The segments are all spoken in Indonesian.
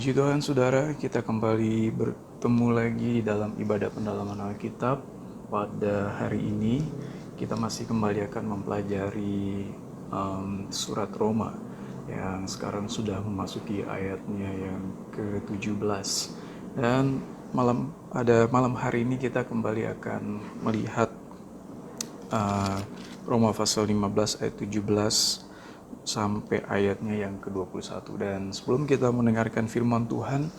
Puji Tuhan saudara, kita kembali bertemu lagi dalam ibadah pendalaman Alkitab. Pada hari ini kita masih kembali akan mempelajari surat Roma yang sekarang sudah memasuki ayatnya yang ke-17. Dan malam hari ini kita kembali akan melihat Roma pasal 15 ayat 17 sampai ayatnya yang ke-21. Dan sebelum kita mendengarkan firman Tuhan,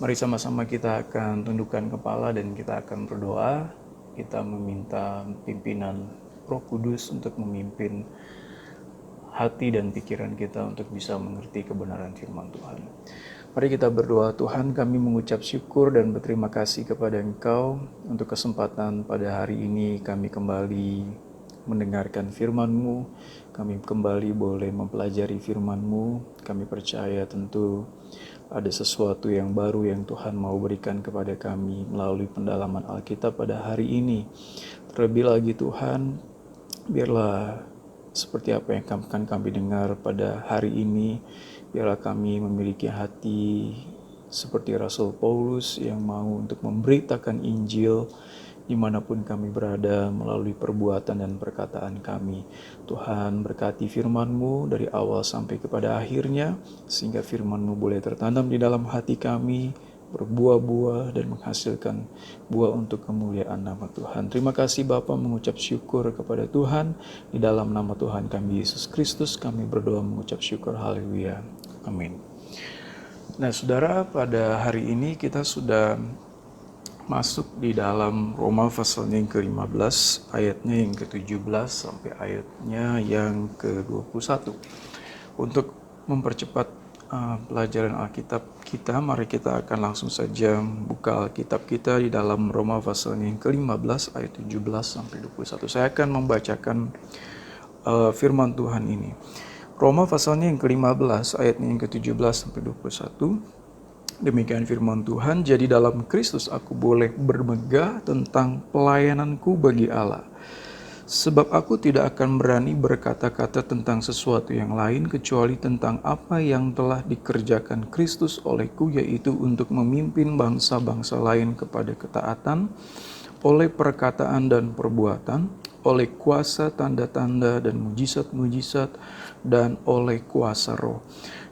mari sama-sama kita akan tundukkan kepala dan kita akan berdoa. Kita meminta pimpinan Roh Kudus untuk memimpin hati dan pikiran kita untuk bisa mengerti kebenaran firman Tuhan. Mari kita berdoa. Tuhan, kami mengucap syukur dan berterima kasih kepada Engkau untuk kesempatan pada hari ini kami kembali mendengarkan firman-Mu, kami kembali boleh mempelajari firman-Mu. Kami percaya tentu ada sesuatu yang baru yang Tuhan mau berikan kepada kami melalui pendalaman Alkitab pada hari ini. Terlebih lagi Tuhan, biarlah seperti apa yang akan kami dengar pada hari ini, biarlah kami memiliki hati seperti Rasul Paulus yang mau untuk memberitakan Injil dimanapun kami berada melalui perbuatan dan perkataan kami. Tuhan, berkati firman-Mu dari awal sampai kepada akhirnya, sehingga firman-Mu boleh tertanam di dalam hati kami, berbuah-buah dan menghasilkan buah untuk kemuliaan nama Tuhan. Terima kasih Bapa, mengucap syukur kepada Tuhan. Di dalam nama Tuhan kami Yesus Kristus kami berdoa mengucap syukur. Haleluya. Amin. Nah saudara, pada hari ini kita sudah masuk di dalam Roma pasal yang ke-15, ayatnya yang ke-17 sampai ayatnya yang ke-21. Untuk mempercepat pelajaran Alkitab kita, mari kita akan langsung saja buka Alkitab kita di dalam Roma pasal yang ke-15 ayat 17 sampai 21. Saya akan membacakan firman Tuhan ini. Roma pasalnya yang ke-15 ayatnya yang ke-17 sampai 21. Demikian firman Tuhan, jadi dalam Kristus aku boleh bermegah tentang pelayananku bagi Allah. Sebab aku tidak akan berani berkata-kata tentang sesuatu yang lain kecuali tentang apa yang telah dikerjakan Kristus olehku, yaitu untuk memimpin bangsa-bangsa lain kepada ketaatan, oleh perkataan dan perbuatan, oleh kuasa tanda-tanda dan mujizat-mujizat, dan oleh kuasa roh.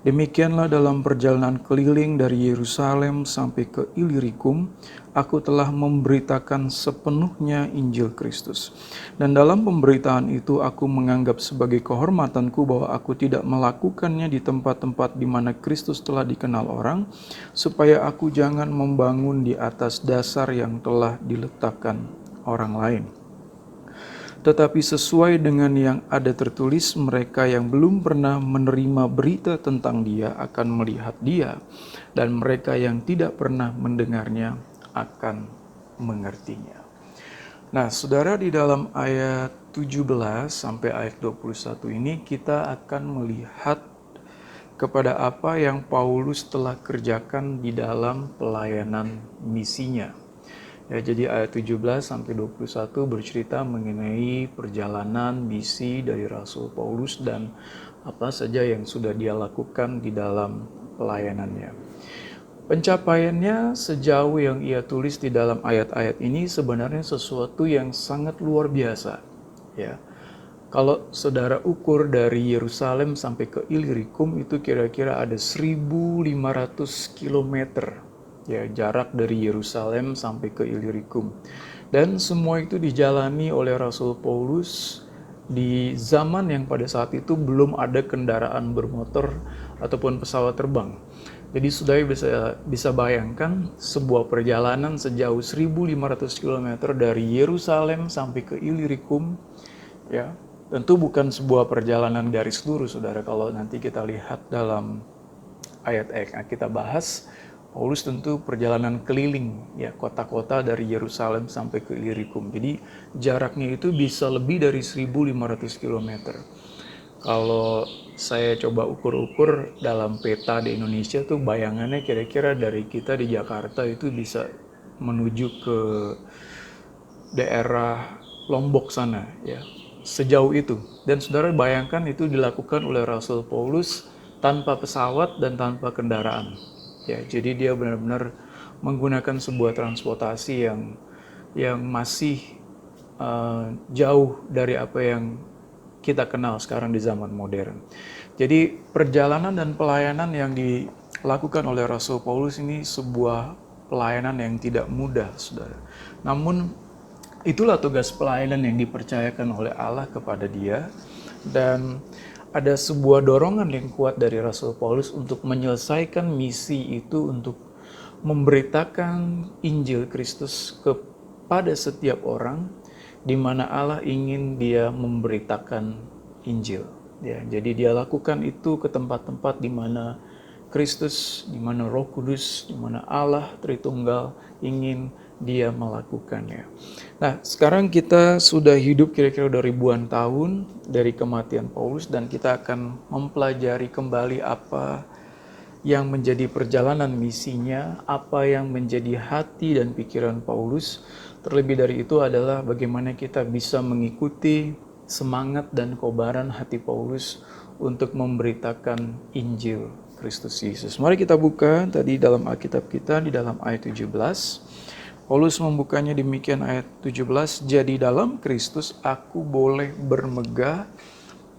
Demikianlah dalam perjalanan keliling dari Yerusalem sampai ke Ilirikum, aku telah memberitakan sepenuhnya Injil Kristus. Dan dalam pemberitaan itu aku menganggap sebagai kehormatanku bahwa aku tidak melakukannya di tempat-tempat di mana Kristus telah dikenal orang, supaya aku jangan membangun di atas dasar yang telah diletakkan orang lain. Tetapi sesuai dengan yang ada tertulis, mereka yang belum pernah menerima berita tentang Dia akan melihat Dia, dan mereka yang tidak pernah mendengarnya akan mengertinya. Nah, saudara, di dalam ayat 17 sampai ayat 21 ini kita akan melihat kepada apa yang Paulus telah kerjakan di dalam pelayanan misinya. Ya, jadi ayat 17 sampai 21 bercerita mengenai perjalanan misi dari Rasul Paulus dan apa saja yang sudah dia lakukan di dalam pelayanannya. Pencapaiannya sejauh yang ia tulis di dalam ayat-ayat ini sebenarnya sesuatu yang sangat luar biasa. Ya, kalau saudara ukur dari Yerusalem sampai ke Ilirikum itu kira-kira ada 1.500 kilometer. Ya, jarak dari Yerusalem sampai ke Ilirikum. Dan semua itu dijalani oleh Rasul Paulus di zaman yang pada saat itu belum ada kendaraan bermotor ataupun pesawat terbang. Jadi saudara bisa bayangkan sebuah perjalanan sejauh 1.500 km dari Yerusalem sampai ke Ilirikum. Ya, tentu bukan sebuah perjalanan garis lurus, saudara. Kalau nanti kita lihat dalam ayat-ayat yang kita bahas, Paulus tentu perjalanan keliling ya kota-kota dari Yerusalem sampai ke Ilirikum. Jadi jaraknya itu bisa lebih dari 1.500 km. Kalau saya coba ukur-ukur dalam peta di Indonesia tuh bayangannya kira-kira dari kita di Jakarta itu bisa menuju ke daerah Lombok sana ya. Sejauh itu. Dan saudara bayangkan itu dilakukan oleh Rasul Paulus tanpa pesawat dan tanpa kendaraan. Ya, jadi dia benar-benar menggunakan sebuah transportasi yang masih jauh dari apa yang kita kenal sekarang di zaman modern. Jadi perjalanan dan pelayanan yang dilakukan oleh Rasul Paulus ini sebuah pelayanan yang tidak mudah, saudara. Namun itulah tugas pelayanan yang dipercayakan oleh Allah kepada dia, dan ada sebuah dorongan yang kuat dari Rasul Paulus untuk menyelesaikan misi itu, untuk memberitakan Injil Kristus kepada setiap orang, di mana Allah ingin dia memberitakan Injil. Ya, jadi dia lakukan itu ke tempat-tempat di mana Kristus, di mana Roh Kudus, di mana Allah Tritunggal ingin dia melakukannya. Nah, sekarang kita sudah hidup kira-kira udah ribuan tahun dari kematian Paulus, dan kita akan mempelajari kembali apa yang menjadi perjalanan misinya, apa yang menjadi hati dan pikiran Paulus. Terlebih dari itu adalah bagaimana kita bisa mengikuti semangat dan kobaran hati Paulus untuk memberitakan Injil Kristus Yesus. Mari kita buka tadi dalam Alkitab kita di dalam ayat 17. Paulus membukanya demikian, ayat 17, "Jadi dalam Kristus aku boleh bermegah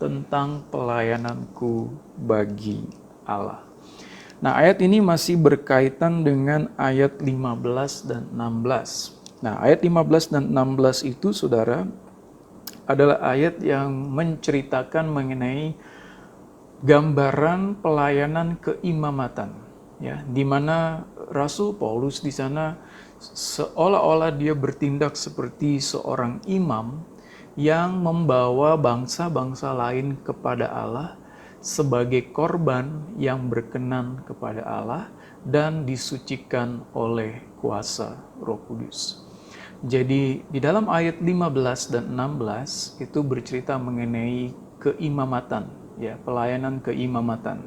tentang pelayananku bagi Allah." Nah, ayat ini masih berkaitan dengan ayat 15 dan 16. Nah, ayat 15 dan 16 itu, saudara, adalah ayat yang menceritakan mengenai gambaran pelayanan keimamatan, ya, di mana Rasul Paulus di sana seolah-olah dia bertindak seperti seorang imam yang membawa bangsa-bangsa lain kepada Allah sebagai korban yang berkenan kepada Allah dan disucikan oleh kuasa Roh Kudus. Jadi di dalam ayat 15 dan 16 itu bercerita mengenai keimamatan, ya, pelayanan keimamatan.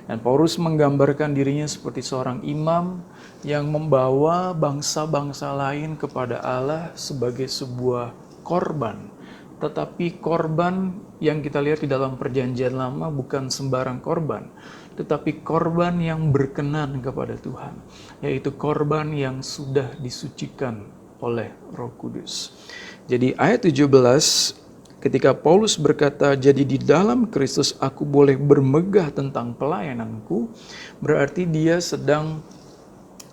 Dan Paulus menggambarkan dirinya seperti seorang imam yang membawa bangsa-bangsa lain kepada Allah sebagai sebuah korban. Tetapi korban yang kita lihat di dalam Perjanjian Lama bukan sembarang korban, tetapi korban yang berkenan kepada Tuhan, yaitu korban yang sudah disucikan oleh Roh Kudus. Jadi ayat 17, ketika Paulus berkata, "Jadi di dalam Kristus aku boleh bermegah tentang pelayananku," berarti dia sedang,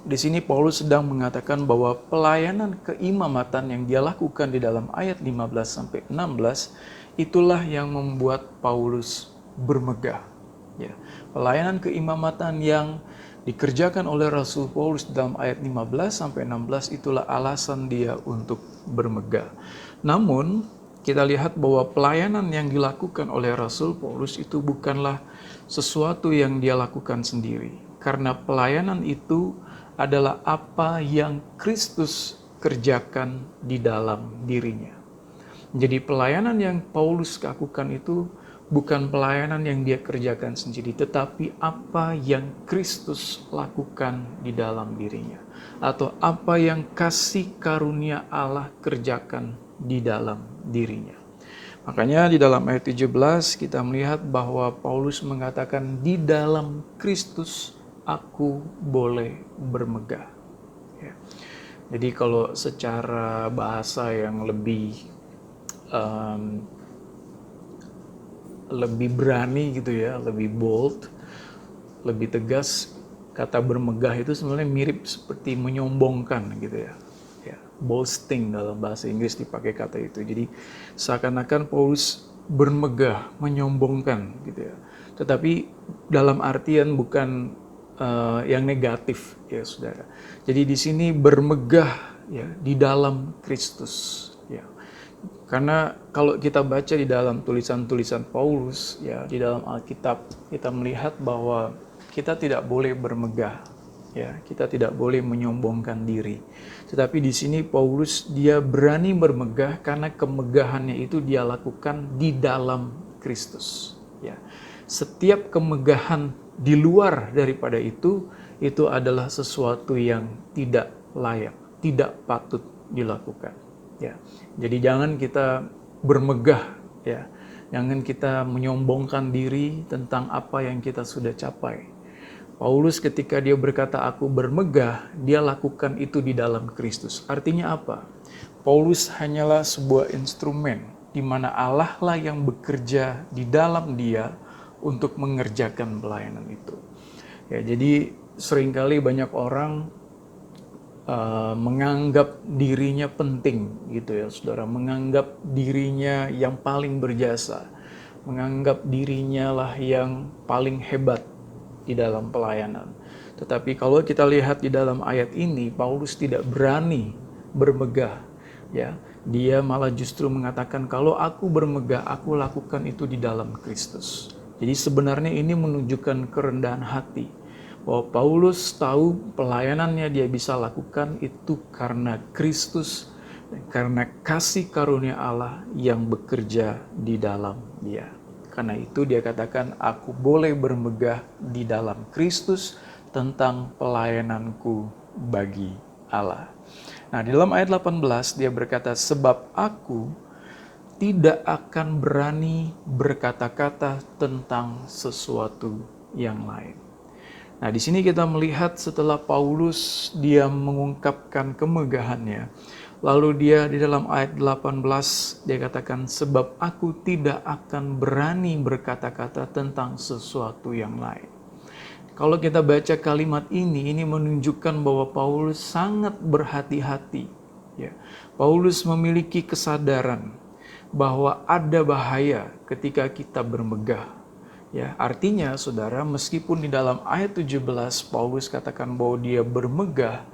di sini Paulus sedang mengatakan bahwa pelayanan keimamatan yang dia lakukan di dalam ayat 15 sampai 16 itulah yang membuat Paulus bermegah. Ya, pelayanan keimamatan yang dikerjakan oleh Rasul Paulus dalam ayat 15 sampai 16 itulah alasan dia untuk bermegah. Namun kita lihat bahwa pelayanan yang dilakukan oleh Rasul Paulus itu bukanlah sesuatu yang dia lakukan sendiri, karena pelayanan itu adalah apa yang Kristus kerjakan di dalam dirinya. Jadi pelayanan yang Paulus lakukan itu bukan pelayanan yang dia kerjakan sendiri, tetapi apa yang Kristus lakukan di dalam dirinya, atau apa yang kasih karunia Allah kerjakan di dalam dirinya. Makanya di dalam ayat 17 kita melihat bahwa Paulus mengatakan, "Di dalam Kristus aku boleh bermegah." Ya. Jadi kalau secara bahasa yang lebih berani gitu ya, lebih bold, lebih tegas, kata bermegah itu sebenarnya mirip seperti menyombongkan gitu ya. Ya, boasting dalam bahasa Inggris dipakai kata itu. Jadi seakan-akan Paulus bermegah, menyombongkan gitu ya. Tetapi dalam artian bukan yang negatif ya, saudara. Jadi di sini bermegah ya di dalam Kristus ya. Karena kalau kita baca di dalam tulisan-tulisan Paulus ya, di dalam Alkitab, kita melihat bahwa kita tidak boleh bermegah ya, kita tidak boleh menyombongkan diri. Tetapi di sini Paulus dia berani bermegah karena kemegahannya itu dia lakukan di dalam Kristus ya. Setiap kemegahan di luar daripada itu adalah sesuatu yang tidak layak, tidak patut dilakukan. Ya, jadi jangan kita bermegah, ya, jangan kita menyombongkan diri tentang apa yang kita sudah capai. Paulus ketika dia berkata aku bermegah, dia lakukan itu di dalam Kristus. Artinya apa? Paulus hanyalah sebuah instrumen di mana Allah lah yang bekerja di dalam dia untuk mengerjakan pelayanan itu. Ya, jadi seringkali banyak orang menganggap dirinya penting gitu ya saudara, menganggap dirinya yang paling berjasa, menganggap dirinya lah yang paling hebat di dalam pelayanan. Tetapi kalau kita lihat di dalam ayat ini, Paulus tidak berani bermegah, ya. Dia malah justru mengatakan kalau aku bermegah, aku lakukan itu di dalam Kristus. Jadi sebenarnya ini menunjukkan kerendahan hati, bahwa Paulus tahu pelayanannya dia bisa lakukan itu karena Kristus, karena kasih karunia Allah yang bekerja di dalam dia. Karena itu dia katakan, aku boleh bermegah di dalam Kristus tentang pelayananku bagi Allah. Nah, di dalam ayat 18 dia berkata, sebab aku tidak akan berani berkata-kata tentang sesuatu yang lain. Nah, di sini kita melihat setelah Paulus dia mengungkapkan kemegahannya, lalu dia di dalam ayat 18 dia katakan sebab aku tidak akan berani berkata-kata tentang sesuatu yang lain. Kalau kita baca kalimat ini menunjukkan bahwa Paulus sangat berhati-hati. Ya. Paulus memiliki kesadaran bahwa ada bahaya ketika kita bermegah. Ya, artinya saudara, meskipun di dalam ayat 17 Paulus katakan bahwa dia bermegah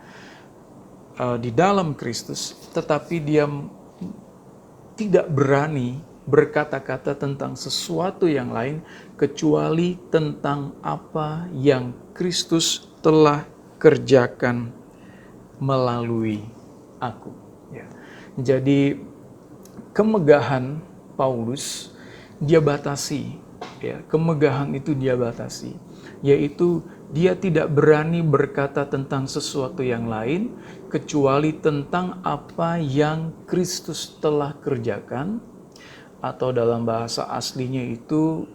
di dalam Kristus, tetapi dia tidak berani berkata-kata tentang sesuatu yang lain kecuali tentang apa yang Kristus telah kerjakan melalui aku. Ya. Jadi kemegahan Paulus dia batasi. Ya, kemegahan itu dia batasi, yaitu dia tidak berani berkata tentang sesuatu yang lain kecuali tentang apa yang Kristus telah kerjakan, atau dalam bahasa aslinya itu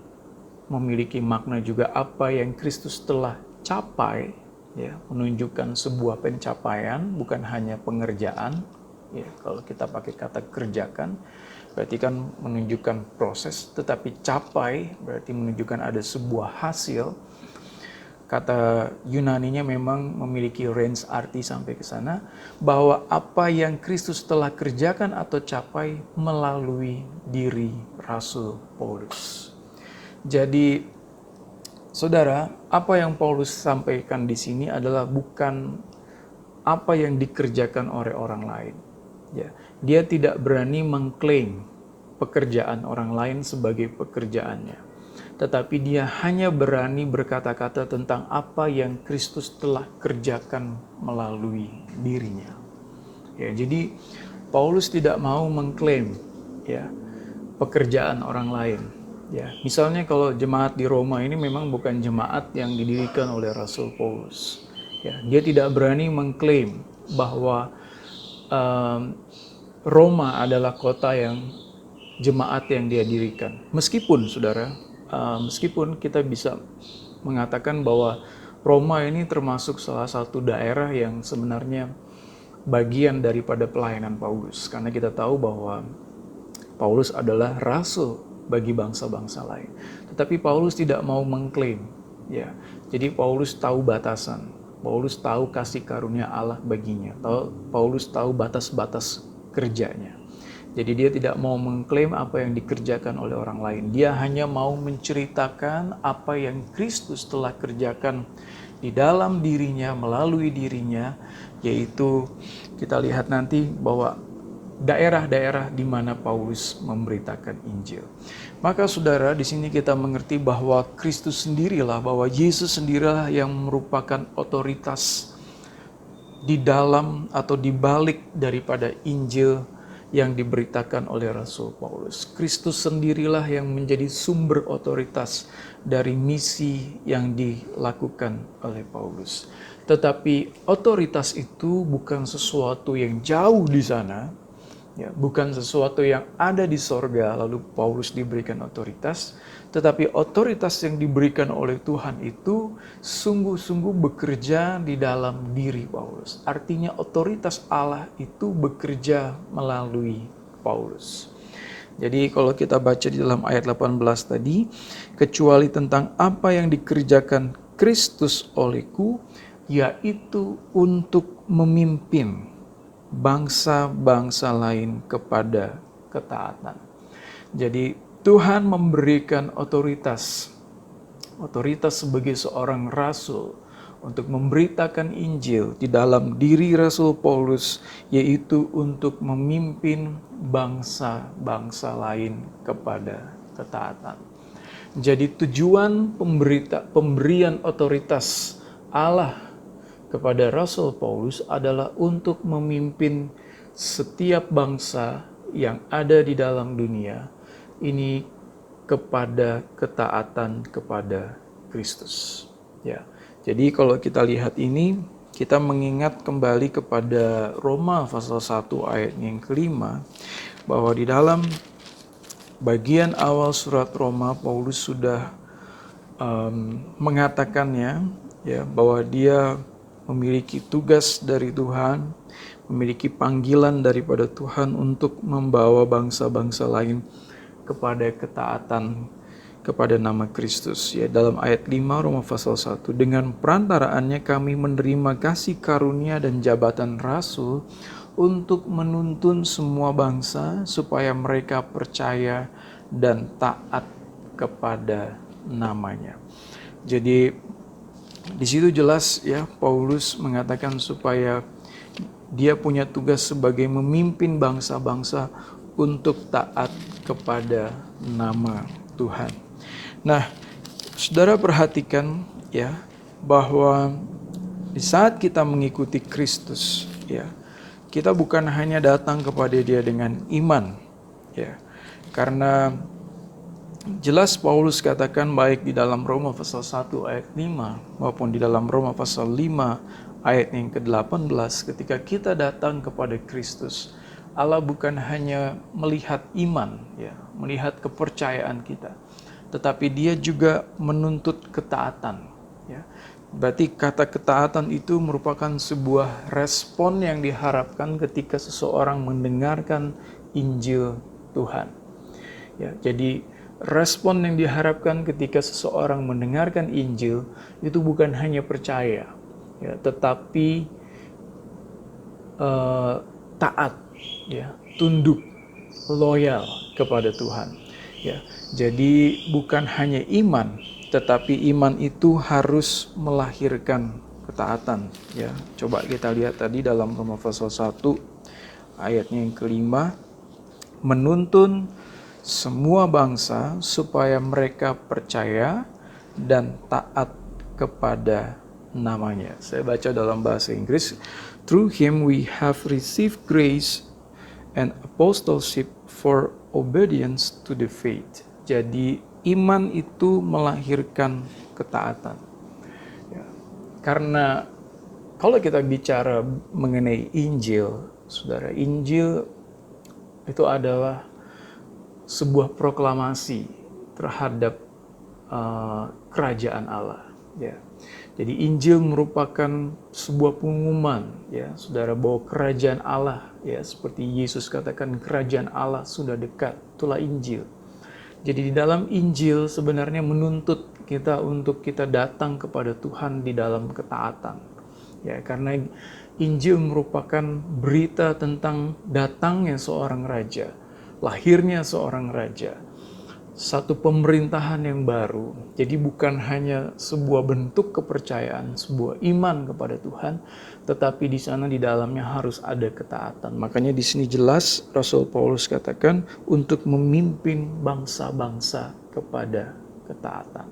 memiliki makna juga apa yang Kristus telah capai, ya, menunjukkan sebuah pencapaian, bukan hanya pengerjaan. Ya, kalau kita pakai kata kerjakan berarti kan menunjukkan proses, tetapi capai berarti menunjukkan ada sebuah hasil. Kata Yunaninya memang memiliki range arti sampai ke sana, bahwa apa yang Kristus telah kerjakan atau capai melalui diri Rasul Paulus. Jadi, saudara, apa yang Paulus sampaikan di sini adalah bukan apa yang dikerjakan oleh orang lain. Ya, dia tidak berani mengklaim pekerjaan orang lain sebagai pekerjaannya, tetapi dia hanya berani berkata-kata tentang apa yang Kristus telah kerjakan melalui dirinya. Ya, jadi Paulus tidak mau mengklaim ya pekerjaan orang lain. Ya, misalnya kalau jemaat di Roma ini memang bukan jemaat yang didirikan oleh Rasul Paulus. Ya, dia tidak berani mengklaim bahwa Roma adalah kota yang jemaat yang dia dirikan. Meskipun saudara, meskipun kita bisa mengatakan bahwa Roma ini termasuk salah satu daerah yang sebenarnya bagian daripada pelayanan Paulus, karena kita tahu bahwa Paulus adalah rasul bagi bangsa-bangsa lain. Tetapi Paulus tidak mau mengklaim, ya. Jadi Paulus tahu batasan. Paulus tahu kasih karunia Allah baginya. Paulus tahu batas-batas kerjanya. Jadi dia tidak mau mengklaim apa yang dikerjakan oleh orang lain. Dia hanya mau menceritakan apa yang Kristus telah kerjakan di dalam dirinya, melalui dirinya, yaitu kita lihat nanti bahwa daerah-daerah di mana Paulus memberitakan Injil. Maka saudara, di sini kita mengerti bahwa Kristus sendirilah, bahwa Yesus sendirilah yang merupakan otoritas di dalam atau di balik daripada Injil yang diberitakan oleh Rasul Paulus. Kristus sendirilah yang menjadi sumber otoritas dari misi yang dilakukan oleh Paulus. Tetapi otoritas itu bukan sesuatu yang jauh di sana, Ya, bukan sesuatu yang ada di sorga lalu Paulus diberikan otoritas, tetapi otoritas yang diberikan oleh Tuhan itu sungguh-sungguh bekerja di dalam diri Paulus. Artinya otoritas Allah itu bekerja melalui Paulus. Jadi kalau kita baca di dalam ayat 18 tadi, kecuali tentang apa yang dikerjakan Kristus olehku, yaitu untuk memimpin bangsa-bangsa lain kepada ketaatan. Jadi Tuhan memberikan otoritas sebagai seorang rasul untuk memberitakan Injil di dalam diri Rasul Paulus, yaitu untuk memimpin bangsa-bangsa lain kepada ketaatan. Jadi tujuan pemberian otoritas Allah kepada Rasul Paulus adalah untuk memimpin setiap bangsa yang ada di dalam dunia ini kepada ketaatan kepada Kristus. Ya. Jadi kalau kita lihat ini, kita mengingat kembali kepada Roma pasal 1 ayat yang kelima, bahwa di dalam bagian awal surat Roma Paulus sudah mengatakannya, ya, bahwa dia memiliki tugas dari Tuhan, memiliki panggilan daripada Tuhan untuk membawa bangsa-bangsa lain kepada ketaatan kepada nama Kristus. Ya, dalam ayat 5 Roma pasal 1, dengan perantaraannya kami menerima kasih karunia dan jabatan rasul untuk menuntun semua bangsa supaya mereka percaya dan taat kepada namanya. Jadi di situ jelas ya Paulus mengatakan supaya dia punya tugas sebagai memimpin bangsa-bangsa untuk taat kepada nama Tuhan. Nah, saudara perhatikan ya bahwa di saat kita mengikuti Kristus ya, kita bukan hanya datang kepada Dia dengan iman ya. Karena jelas Paulus katakan baik di dalam Roma pasal 1 ayat 5 maupun di dalam Roma pasal 5 ayat yang ke-18, ketika kita datang kepada Kristus, Allah bukan hanya melihat iman ya, melihat kepercayaan kita, tetapi Dia juga menuntut ketaatan ya. Berarti kata ketaatan itu merupakan sebuah respon yang diharapkan ketika seseorang mendengarkan Injil Tuhan. Ya, jadi respon yang diharapkan ketika seseorang mendengarkan Injil itu bukan hanya percaya, ya, tetapi taat, ya, tunduk, loyal kepada Tuhan. Ya, jadi bukan hanya iman, tetapi iman itu harus melahirkan ketaatan. Ya, coba kita lihat tadi dalam Roma pasal 1 ayatnya yang kelima, menuntun semua bangsa supaya mereka percaya dan taat kepada namanya. Saya baca dalam bahasa Inggris. Through him we have received grace and apostleship for obedience to the faith. Jadi iman itu melahirkan ketaatan. Ya. Karena kalau kita bicara mengenai Injil, saudara, Injil itu adalah sebuah proklamasi terhadap kerajaan Allah. Ya. Jadi Injil merupakan sebuah pengumuman, ya, saudara, bahwa kerajaan Allah, ya, seperti Yesus katakan kerajaan Allah sudah dekat. Itulah Injil. Jadi di dalam Injil sebenarnya menuntut kita untuk kita datang kepada Tuhan di dalam ketaatan. Ya, karena Injil merupakan berita tentang datangnya seorang raja, lahirnya seorang raja, satu pemerintahan yang baru. Jadi bukan hanya sebuah bentuk kepercayaan, sebuah iman kepada Tuhan, tetapi di sana di dalamnya harus ada ketaatan. Makanya di sini jelas Rasul Paulus katakan untuk memimpin bangsa-bangsa kepada ketaatan.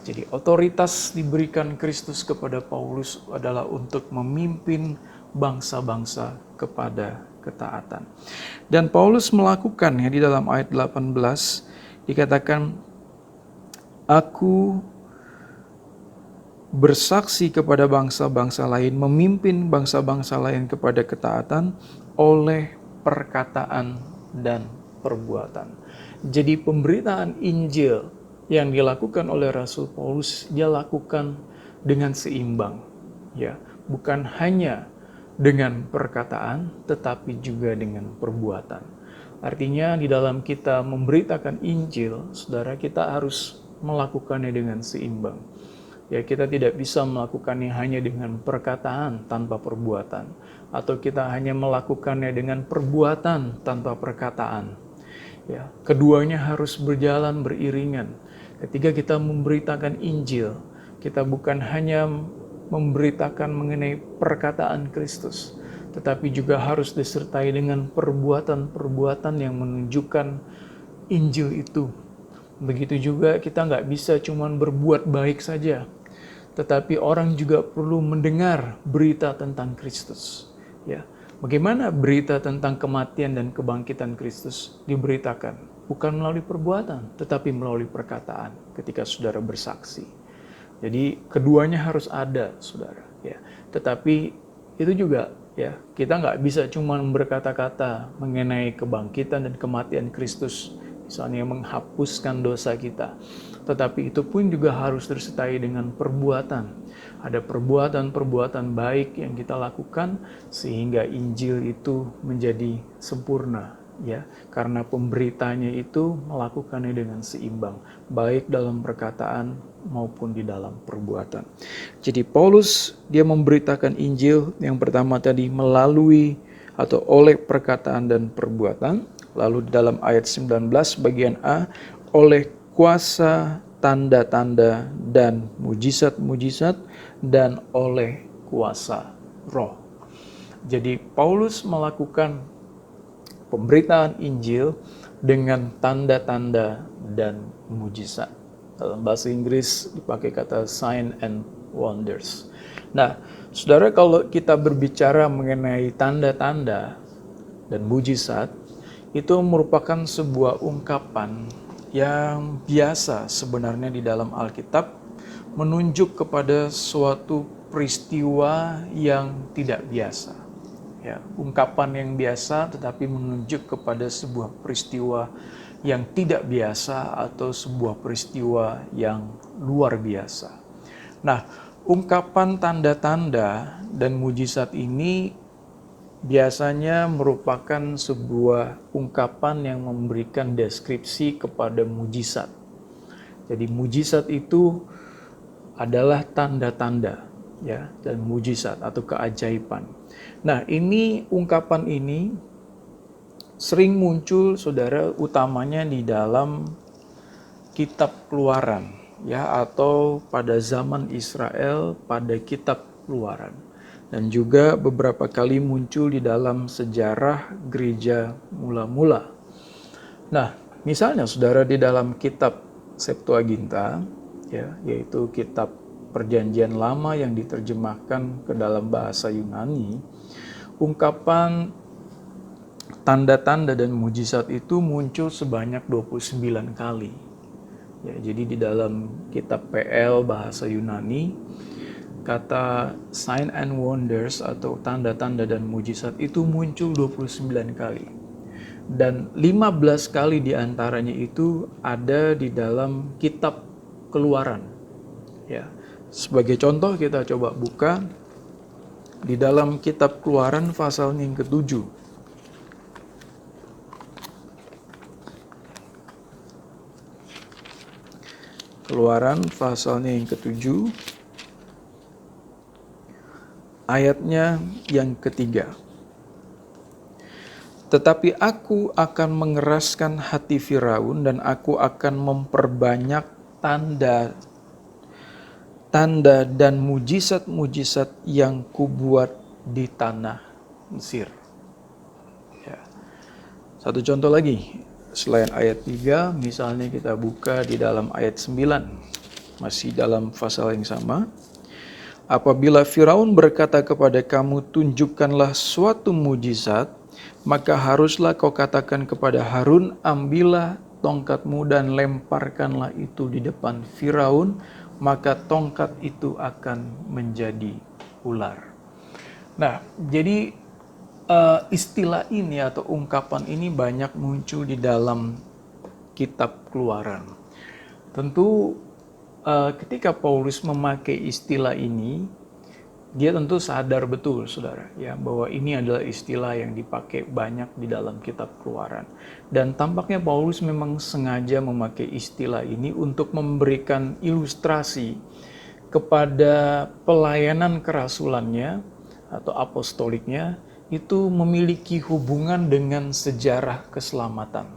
Jadi otoritas diberikan Kristus kepada Paulus adalah untuk memimpin bangsa-bangsa kepada ketaatan. Dan Paulus melakukannya di dalam ayat 18, dikatakan, aku bersaksi kepada bangsa-bangsa lain, memimpin bangsa-bangsa lain kepada ketaatan oleh perkataan dan perbuatan. Jadi pemberitaan Injil yang dilakukan oleh Rasul Paulus, dia lakukan dengan seimbang, ya, bukan hanya dengan perkataan, tetapi juga dengan perbuatan. Artinya di dalam kita memberitakan Injil, saudara, kita harus melakukannya dengan seimbang. Ya, kita tidak bisa melakukannya hanya dengan perkataan tanpa perbuatan, atau kita hanya melakukannya dengan perbuatan tanpa perkataan. Ya, keduanya harus berjalan beriringan. Ketika kita memberitakan Injil, kita bukan hanya memberitakan mengenai perkataan Kristus, tetapi juga harus disertai dengan perbuatan-perbuatan yang menunjukkan Injil itu. Begitu juga kita nggak bisa cuma berbuat baik saja, tetapi orang juga perlu mendengar berita tentang Kristus. Ya, bagaimana berita tentang kematian dan kebangkitan Kristus diberitakan? Bukan melalui perbuatan, tetapi melalui perkataan ketika saudara bersaksi. Jadi keduanya harus ada, saudara. Ya, tetapi itu juga, ya, kita nggak bisa cuma berkata-kata mengenai kebangkitan dan kematian Kristus, misalnya menghapuskan dosa kita. Tetapi itu pun juga harus disertai dengan perbuatan. Ada perbuatan-perbuatan baik yang kita lakukan sehingga Injil itu menjadi sempurna, ya, karena pemberitanya itu melakukannya dengan seimbang, baik dalam perkataan maupun di dalam perbuatan. Jadi Paulus dia memberitakan Injil yang pertama tadi melalui atau oleh perkataan dan perbuatan. Lalu di dalam ayat 19 bagian A, oleh kuasa tanda-tanda dan mujizat-mujizat dan oleh kuasa Roh. Jadi Paulus melakukan pemberitaan Injil dengan tanda-tanda dan mujizat. Dalam bahasa Inggris dipakai kata sign and wonders. Nah, saudara, kalau kita berbicara mengenai tanda-tanda dan mujizat, itu merupakan sebuah ungkapan yang biasa sebenarnya di dalam Alkitab, menunjuk kepada suatu peristiwa yang tidak biasa. Ya, ungkapan yang biasa tetapi menunjuk kepada sebuah peristiwa yang tidak biasa atau sebuah peristiwa yang luar biasa. Nah, ungkapan tanda-tanda dan mujizat ini biasanya merupakan sebuah ungkapan yang memberikan deskripsi kepada mujizat. Jadi mujizat itu adalah tanda-tanda, ya, dan mujizat atau keajaiban. Nah, ini ungkapan ini sering muncul, saudara, utamanya di dalam kitab Keluaran, ya, atau pada zaman Israel pada kitab Keluaran, dan juga beberapa kali muncul di dalam sejarah gereja mula-mula. Nah, misalnya saudara di dalam kitab Septuaginta, ya, yaitu kitab Perjanjian Lama yang diterjemahkan ke dalam bahasa Yunani, ungkapan tanda-tanda dan mujizat itu muncul sebanyak 29 kali. Ya, jadi di dalam kitab PL bahasa Yunani, kata sign and wonders atau tanda-tanda dan mujizat itu muncul 29 kali. Dan 15 kali diantaranya itu ada di dalam kitab Keluaran. Ya, sebagai contoh kita coba buka di dalam kitab Keluaran pasal yang ke-7. Keluaran pasalnya yang ke-7, ayatnya yang ke-3. Tetapi aku akan mengeraskan hati Firaun dan aku akan memperbanyak tanda dan mujizat-mujizat yang kubuat di tanah Mesir. Ya. Satu contoh lagi. Selain ayat 3, misalnya kita buka di dalam ayat 9, masih dalam pasal yang sama. Apabila Firaun berkata kepada kamu, tunjukkanlah suatu mujizat, maka haruslah kau katakan kepada Harun, ambillah tongkatmu dan lemparkanlah itu di depan Firaun, maka tongkat itu akan menjadi ular. Nah, jadi istilah ini atau ungkapan ini banyak muncul di dalam kitab Keluaran. Tentu ketika Paulus memakai istilah ini, dia tentu sadar betul, saudara, ya, bahwa ini adalah istilah yang dipakai banyak di dalam kitab Keluaran. Dan tampaknya Paulus memang sengaja memakai istilah ini untuk memberikan ilustrasi kepada pelayanan kerasulannya atau apostoliknya itu memiliki hubungan dengan sejarah keselamatan.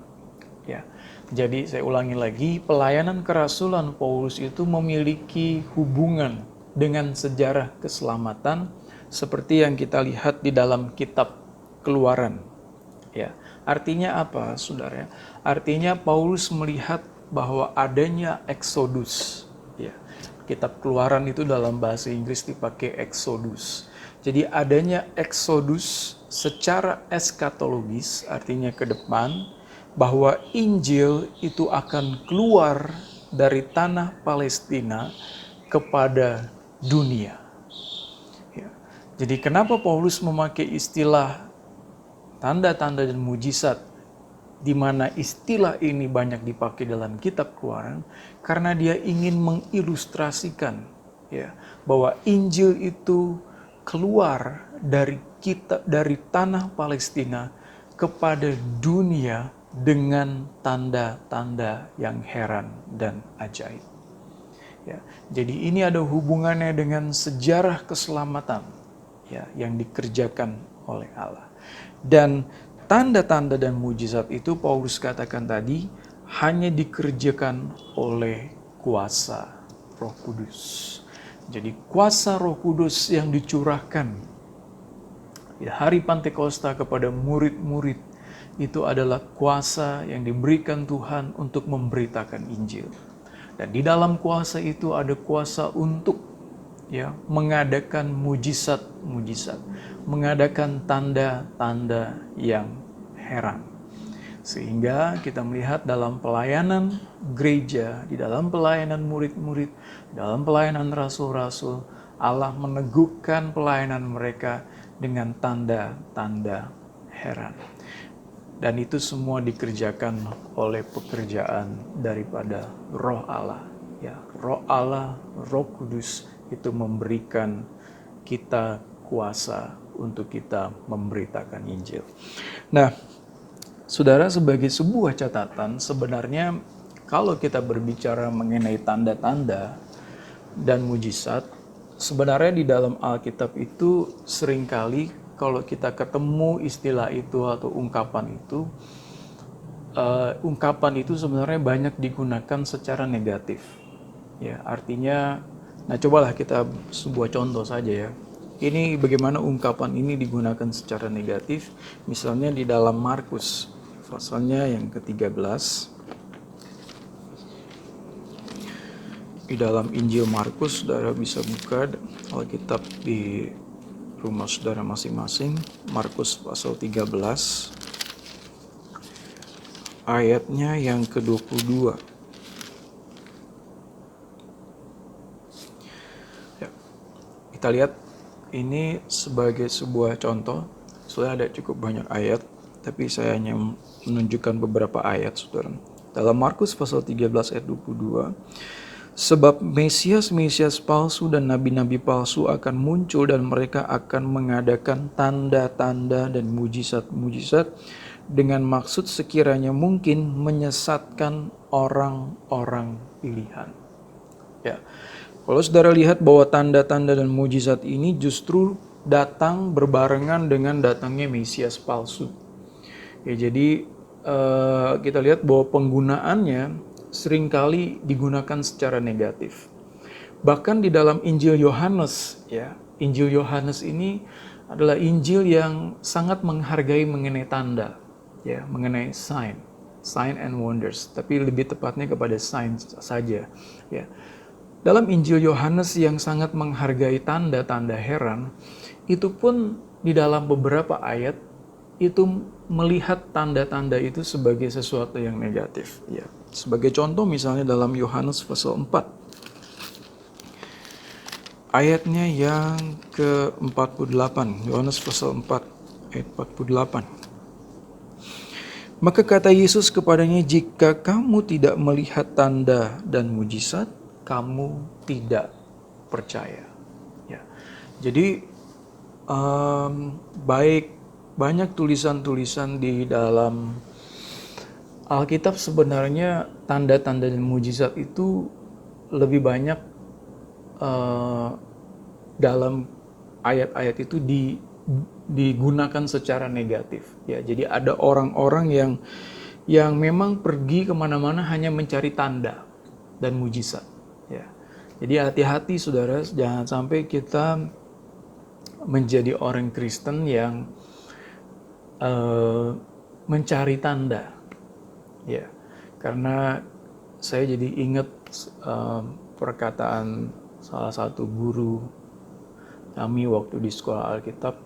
Ya. Jadi saya ulangi lagi, pelayanan kerasulan Paulus itu memiliki hubungan dengan sejarah keselamatan seperti yang kita lihat di dalam kitab Keluaran. Ya, artinya apa, saudara? Artinya Paulus melihat bahwa adanya Exodus. Ya, kitab Keluaran itu dalam bahasa Inggris dipakai Exodus. Jadi adanya Exodus secara eskatologis, artinya ke depan, bahwa Injil itu akan keluar dari tanah Palestina kepada dunia. Ya. Jadi kenapa Paulus memakai istilah tanda-tanda dan mujizat, di mana istilah ini banyak dipakai dalam kitab Keluaran, karena dia ingin mengilustrasikan, ya, bahwa Injil itu keluar dari tanah Palestina kepada dunia dengan tanda-tanda yang heran dan ajaib. Ya, jadi ini ada hubungannya dengan sejarah keselamatan, ya, yang dikerjakan oleh Allah. Dan tanda-tanda dan mujizat itu Paulus katakan tadi hanya dikerjakan oleh kuasa Roh Kudus. Jadi kuasa Roh Kudus yang dicurahkan di hari Pantekosta kepada murid-murid itu adalah kuasa yang diberikan Tuhan untuk memberitakan Injil. Dan di dalam kuasa itu ada kuasa untuk, ya, mengadakan mujizat-mujizat, mengadakan tanda-tanda yang heran. Sehingga kita melihat dalam pelayanan gereja, di dalam pelayanan murid-murid, dalam pelayanan rasul-rasul, Allah meneguhkan pelayanan mereka dengan tanda-tanda heran. Dan itu semua dikerjakan oleh pekerjaan daripada Roh Allah. Ya, Roh Allah, Roh Kudus itu memberikan kita kuasa untuk kita memberitakan Injil. Nah, saudara, sebagai sebuah catatan, sebenarnya kalau kita berbicara mengenai tanda-tanda dan mujizat, sebenarnya di dalam Alkitab itu seringkali kalau kita ketemu istilah itu atau ungkapan itu sebenarnya banyak digunakan secara negatif. Ya, artinya, nah cobalah kita sebuah contoh saja ya. Ini bagaimana ungkapan ini digunakan secara negatif. Misalnya di dalam Markus, pasalnya yang ke-13. Di dalam Injil Markus, saudara bisa buka Alkitab di rumah saudara masing-masing. Markus pasal 13 ayatnya yang ke-22. Ya, kita lihat ini sebagai sebuah contoh. Sudah ada cukup banyak ayat, tapi saya hanya menunjukkan beberapa ayat, saudara. Dalam Markus pasal 13 ayat 22, sebab Mesias-Mesias palsu dan nabi-nabi palsu akan muncul dan mereka akan mengadakan tanda-tanda dan mujizat-mujizat dengan maksud sekiranya mungkin menyesatkan orang-orang pilihan. Ya. Kalau saudara lihat bahwa tanda-tanda dan mujizat ini justru datang berbarengan dengan datangnya Mesias palsu. Ya, jadi kita lihat bahwa penggunaannya seringkali digunakan secara negatif. Bahkan di dalam Injil Yohanes, ya, Injil Yohanes ini adalah Injil yang sangat menghargai mengenai tanda, ya, mengenai sign and wonders, tapi lebih tepatnya kepada sign saja, ya. Dalam Injil Yohanes yang sangat menghargai tanda-tanda heran, itu pun di dalam beberapa ayat itu melihat tanda-tanda itu sebagai sesuatu yang negatif, ya. Sebagai contoh misalnya dalam Yohanes pasal 4 ayatnya yang ke-48, Yohanes pasal 4 ayat 48. Maka kata Yesus kepadanya, jika kamu tidak melihat tanda dan mujizat, kamu tidak percaya. Ya. Jadi banyak tulisan-tulisan di dalam Alkitab sebenarnya tanda-tanda dan mujizat itu lebih banyak dalam ayat-ayat itu digunakan secara negatif. Ya, jadi ada orang-orang yang memang pergi kemana-mana hanya mencari tanda dan mujizat. Ya, jadi hati-hati saudara, jangan sampai kita menjadi orang Kristen yang mencari tanda. Ya, karena saya jadi ingat perkataan salah satu guru kami waktu di sekolah Alkitab.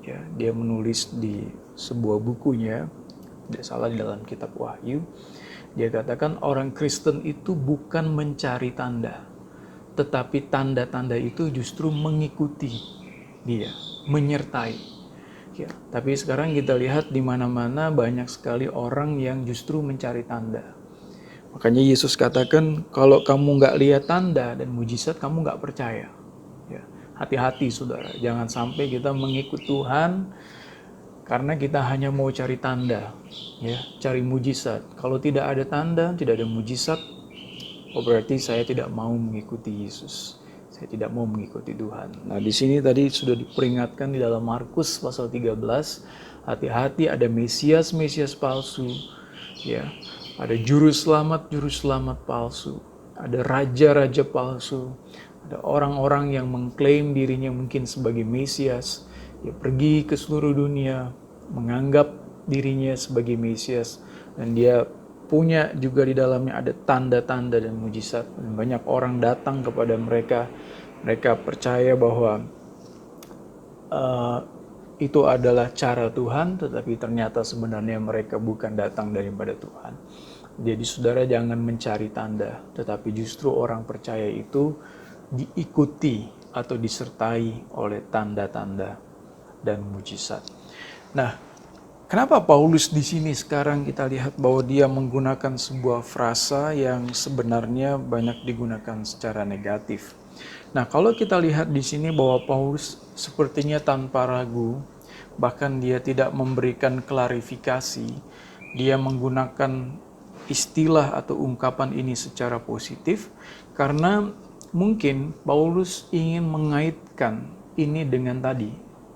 Ya, dia menulis di sebuah bukunya, tidak salah di dalam kitab Wahyu, dia katakan orang Kristen itu bukan mencari tanda, tetapi tanda-tanda itu justru mengikuti dia, menyertai. Ya, tapi sekarang kita lihat di mana-mana banyak sekali orang yang justru mencari tanda. Makanya Yesus katakan, kalau kamu nggak lihat tanda dan mujizat, kamu nggak percaya. Ya, hati-hati saudara, jangan sampai kita mengikut Tuhan karena kita hanya mau cari tanda, ya, cari mujizat. Kalau tidak ada tanda, tidak ada mujizat, berarti saya tidak mau mengikuti Yesus. Saya tidak mau mengikuti Tuhan. Nah, di sini tadi sudah diperingatkan di dalam Markus pasal 13, hati-hati ada Mesias palsu, ya. Ada juru selamat palsu, ada raja-raja palsu, ada orang-orang yang mengklaim dirinya mungkin sebagai Mesias, ya, pergi ke seluruh dunia menganggap dirinya sebagai Mesias, dan dia punya juga di dalamnya ada tanda-tanda dan mujizat. Dan banyak orang datang kepada mereka, mereka percaya bahwa itu adalah cara Tuhan, tetapi ternyata sebenarnya mereka bukan datang daripada Tuhan. Jadi saudara jangan mencari tanda, tetapi justru orang percaya itu diikuti atau disertai oleh tanda-tanda dan mujizat. Nah, kenapa Paulus di sini sekarang kita lihat bahwa dia menggunakan sebuah frasa yang sebenarnya banyak digunakan secara negatif. Nah, kalau kita lihat di sini bahwa Paulus sepertinya tanpa ragu, bahkan dia tidak memberikan klarifikasi, dia menggunakan istilah atau ungkapan ini secara positif karena mungkin Paulus ingin mengaitkan ini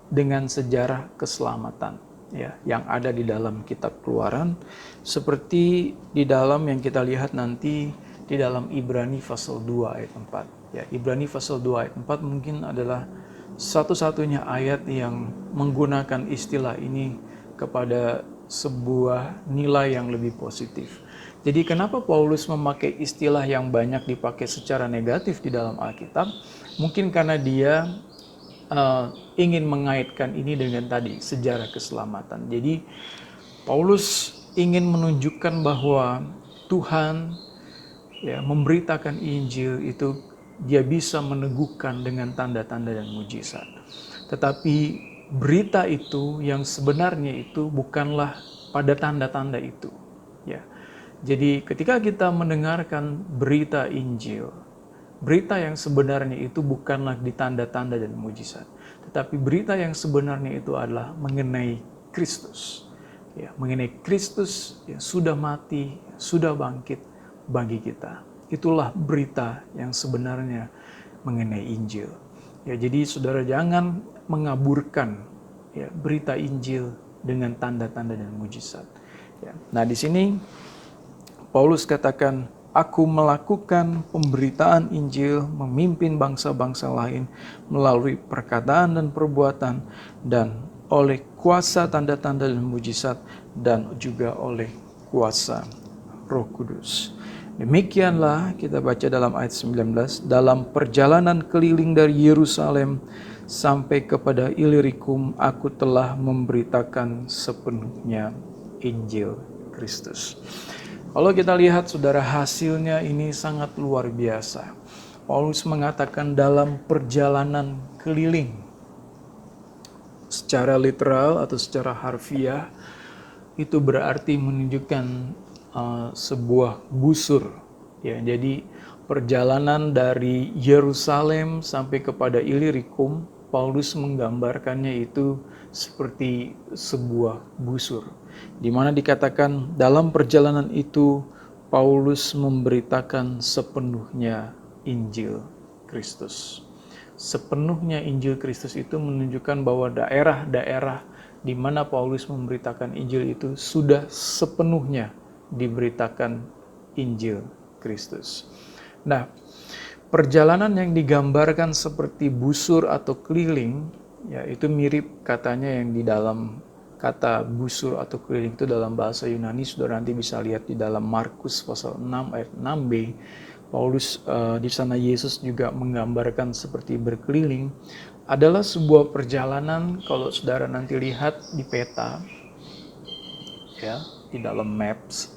dengan sejarah keselamatan, ya, yang ada di dalam kitab Keluaran, seperti di dalam yang kita lihat nanti di dalam Ibrani pasal 2 ayat 4. Ya, Ibrani pasal 2 ayat 4 mungkin adalah satu-satunya ayat yang menggunakan istilah ini kepada sebuah nilai yang lebih positif. Jadi kenapa Paulus memakai istilah yang banyak dipakai secara negatif di dalam Alkitab? Mungkin karena dia ingin mengaitkan ini dengan tadi sejarah keselamatan. Jadi Paulus ingin menunjukkan bahwa Tuhan, ya, memberitakan Injil itu dia bisa meneguhkan dengan tanda-tanda dan mujizat. Tetapi berita itu yang sebenarnya itu bukanlah pada tanda-tanda itu, ya. Jadi ketika kita mendengarkan berita Injil, berita yang sebenarnya itu bukanlah di tanda-tanda dan mujizat, tetapi berita yang sebenarnya itu adalah mengenai Kristus, ya, mengenai Kristus yang sudah mati, sudah bangkit bagi kita. Itulah berita yang sebenarnya mengenai Injil. Ya, jadi saudara jangan mengaburkan, ya, berita Injil dengan tanda-tanda dan mujizat. Ya. Nah, di sini Paulus katakan, aku melakukan pemberitaan Injil, memimpin bangsa-bangsa lain melalui perkataan dan perbuatan, dan oleh kuasa tanda-tanda dan mujizat, dan juga oleh kuasa Roh Kudus. Demikianlah kita baca dalam ayat 19, dalam perjalanan keliling dari Yerusalem sampai kepada Ilirikum, aku telah memberitakan sepenuhnya Injil Kristus. Kalau kita lihat saudara, hasilnya ini sangat luar biasa. Paulus mengatakan dalam perjalanan keliling. secara literal atau secara harfiah itu berarti menunjukkan sebuah busur. Ya, jadi perjalanan dari Yerusalem sampai kepada Ilirikum, Paulus menggambarkannya itu seperti sebuah busur, di mana dikatakan dalam perjalanan itu Paulus memberitakan sepenuhnya Injil Kristus. Sepenuhnya Injil Kristus itu menunjukkan bahwa daerah-daerah di mana Paulus memberitakan Injil itu sudah sepenuhnya diberitakan Injil Kristus. Nah, perjalanan yang digambarkan seperti busur atau keliling, ya itu mirip katanya yang di dalam kata busur atau keliling itu dalam bahasa Yunani, saudara nanti bisa lihat di dalam Markus pasal 6 ayat 6b. Paulus di sana Yesus juga menggambarkan seperti berkeliling, adalah sebuah perjalanan. Kalau saudara nanti lihat di peta, ya di dalam maps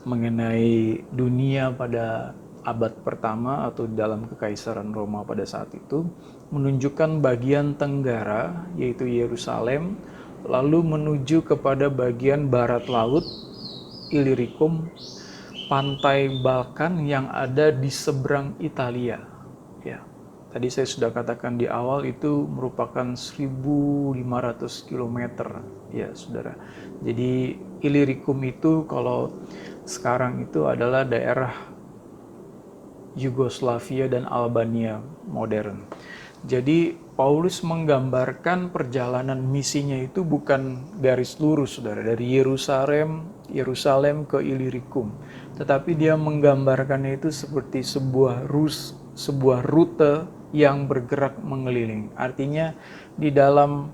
mengenai dunia pada abad pertama atau dalam kekaisaran Roma pada saat itu, menunjukkan bagian tenggara yaitu Yerusalem, lalu menuju kepada bagian barat laut Ilirikum, pantai Balkan yang ada di seberang Italia. Ya, tadi saya sudah katakan di awal itu merupakan 1.500 km, ya saudara. Jadi Ilirikum itu kalau sekarang itu adalah daerah Yugoslavia dan Albania modern. Jadi Paulus menggambarkan perjalanan misinya itu bukan garis lurus, saudara, dari Yerusalem ke Ilirikum, tetapi dia menggambarkannya itu seperti sebuah rute yang bergerak mengeliling. Artinya di dalam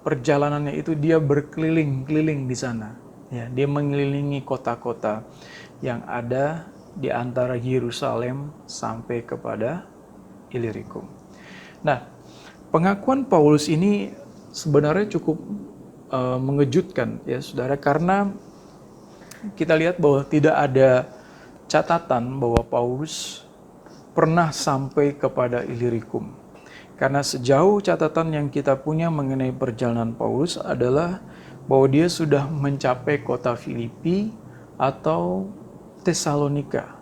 perjalanannya itu dia berkeliling-keliling di sana. Ya, dia mengelilingi kota-kota yang ada di antara Yerusalem sampai kepada Ilirikum. Nah, pengakuan Paulus ini sebenarnya cukup mengejutkan, ya saudara, karena kita lihat bahwa tidak ada catatan bahwa Paulus pernah sampai kepada Ilirikum. Karena sejauh catatan yang kita punya mengenai perjalanan Paulus adalah bahwa dia sudah mencapai kota Filipi atau Tesalonika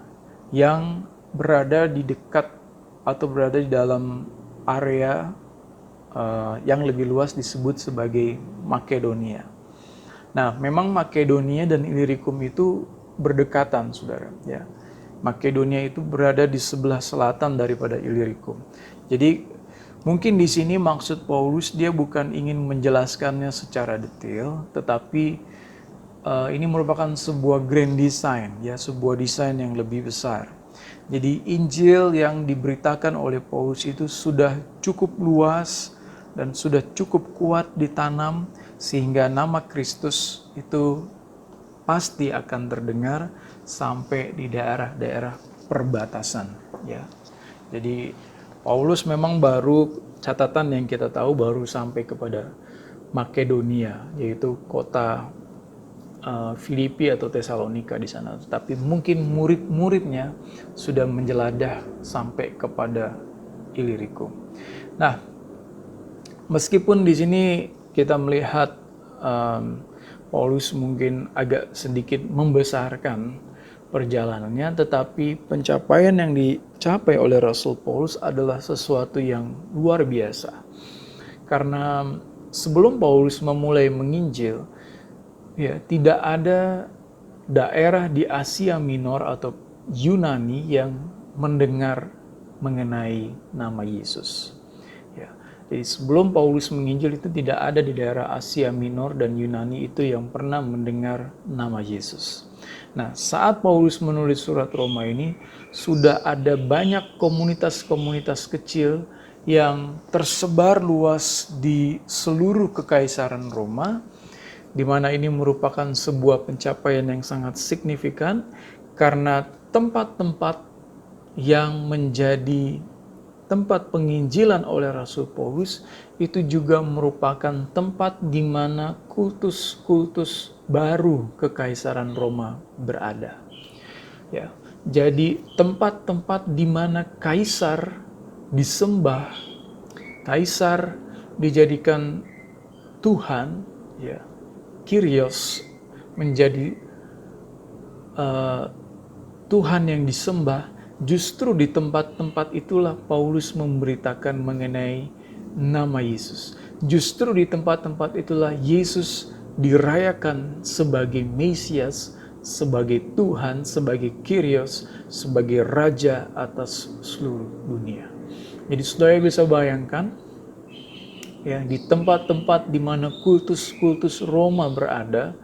yang berada di dekat atau berada di dalam area yang lebih luas disebut sebagai Makedonia. Nah, memang Makedonia dan Ilirikum itu berdekatan, saudara. Ya, Makedonia itu berada di sebelah selatan daripada Ilirikum. Jadi mungkin di sini maksud Paulus dia bukan ingin menjelaskannya secara detail, tetapi ini merupakan sebuah grand design, ya, sebuah desain yang lebih besar. Jadi Injil yang diberitakan oleh Paulus itu sudah cukup luas dan sudah cukup kuat ditanam sehingga nama Kristus itu pasti akan terdengar sampai di daerah-daerah perbatasan, ya. Jadi Paulus memang baru, catatan yang kita tahu baru sampai kepada Makedonia, yaitu kota Filipi atau Tesalonika di sana. Tapi mungkin murid-muridnya sudah menjeladah sampai kepada Ilirikum. Nah, meskipun di sini kita melihat Paulus mungkin agak sedikit membesarkan perjalanannya, tetapi pencapaian yang dicapai oleh Rasul Paulus adalah sesuatu yang luar biasa. Karena sebelum Paulus memulai menginjil, ya, tidak ada daerah di Asia Minor atau Yunani yang mendengar mengenai nama Yesus. Ya, jadi sebelum Paulus menginjil itu tidak ada di daerah Asia Minor dan Yunani itu yang pernah mendengar nama Yesus. Nah, saat Paulus menulis surat Roma ini, sudah ada banyak komunitas-komunitas kecil yang tersebar luas di seluruh kekaisaran Roma, di mana ini merupakan sebuah pencapaian yang sangat signifikan karena tempat-tempat yang menjadi tempat penginjilan oleh Rasul Paulus itu juga merupakan tempat di mana kultus-kultus baru kekaisaran Roma berada. Ya, jadi tempat-tempat di mana kaisar disembah, kaisar dijadikan Tuhan, ya, Kyrios, menjadi Tuhan yang disembah, justru di tempat-tempat itulah Paulus memberitakan mengenai nama Yesus. Justru di tempat-tempat itulah Yesus dirayakan sebagai Mesias, sebagai Tuhan, sebagai Kyrios, sebagai Raja atas seluruh dunia. Jadi saudara bisa bayangkan, ya, di tempat-tempat di mana kultus-kultus Roma berada,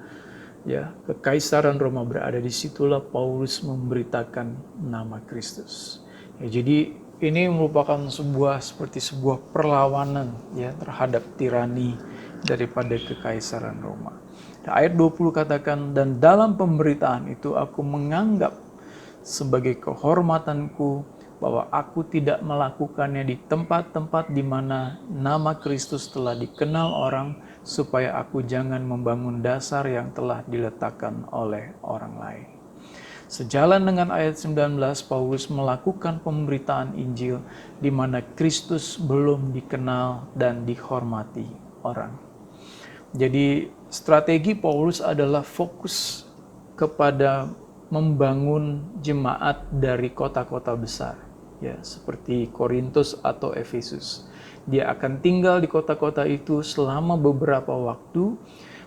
ya, kekaisaran Roma berada, disitulah Paulus memberitakan nama Kristus. Ya, jadi ini merupakan seperti sebuah perlawanan, ya, terhadap tirani daripada kekaisaran Roma. Nah, ayat 20 katakan, dan dalam pemberitaan itu aku menganggap sebagai kehormatanku bahwa aku tidak melakukannya di tempat-tempat di mana nama Kristus telah dikenal orang, supaya aku jangan membangun dasar yang telah diletakkan oleh orang lain. Sejalan dengan ayat 19, Paulus melakukan pemberitaan Injil di mana Kristus belum dikenal dan dihormati orang. Jadi strategi Paulus adalah fokus kepada membangun jemaat dari kota-kota besar, ya, seperti Korintus atau Efesus. Dia akan tinggal di kota-kota itu selama beberapa waktu,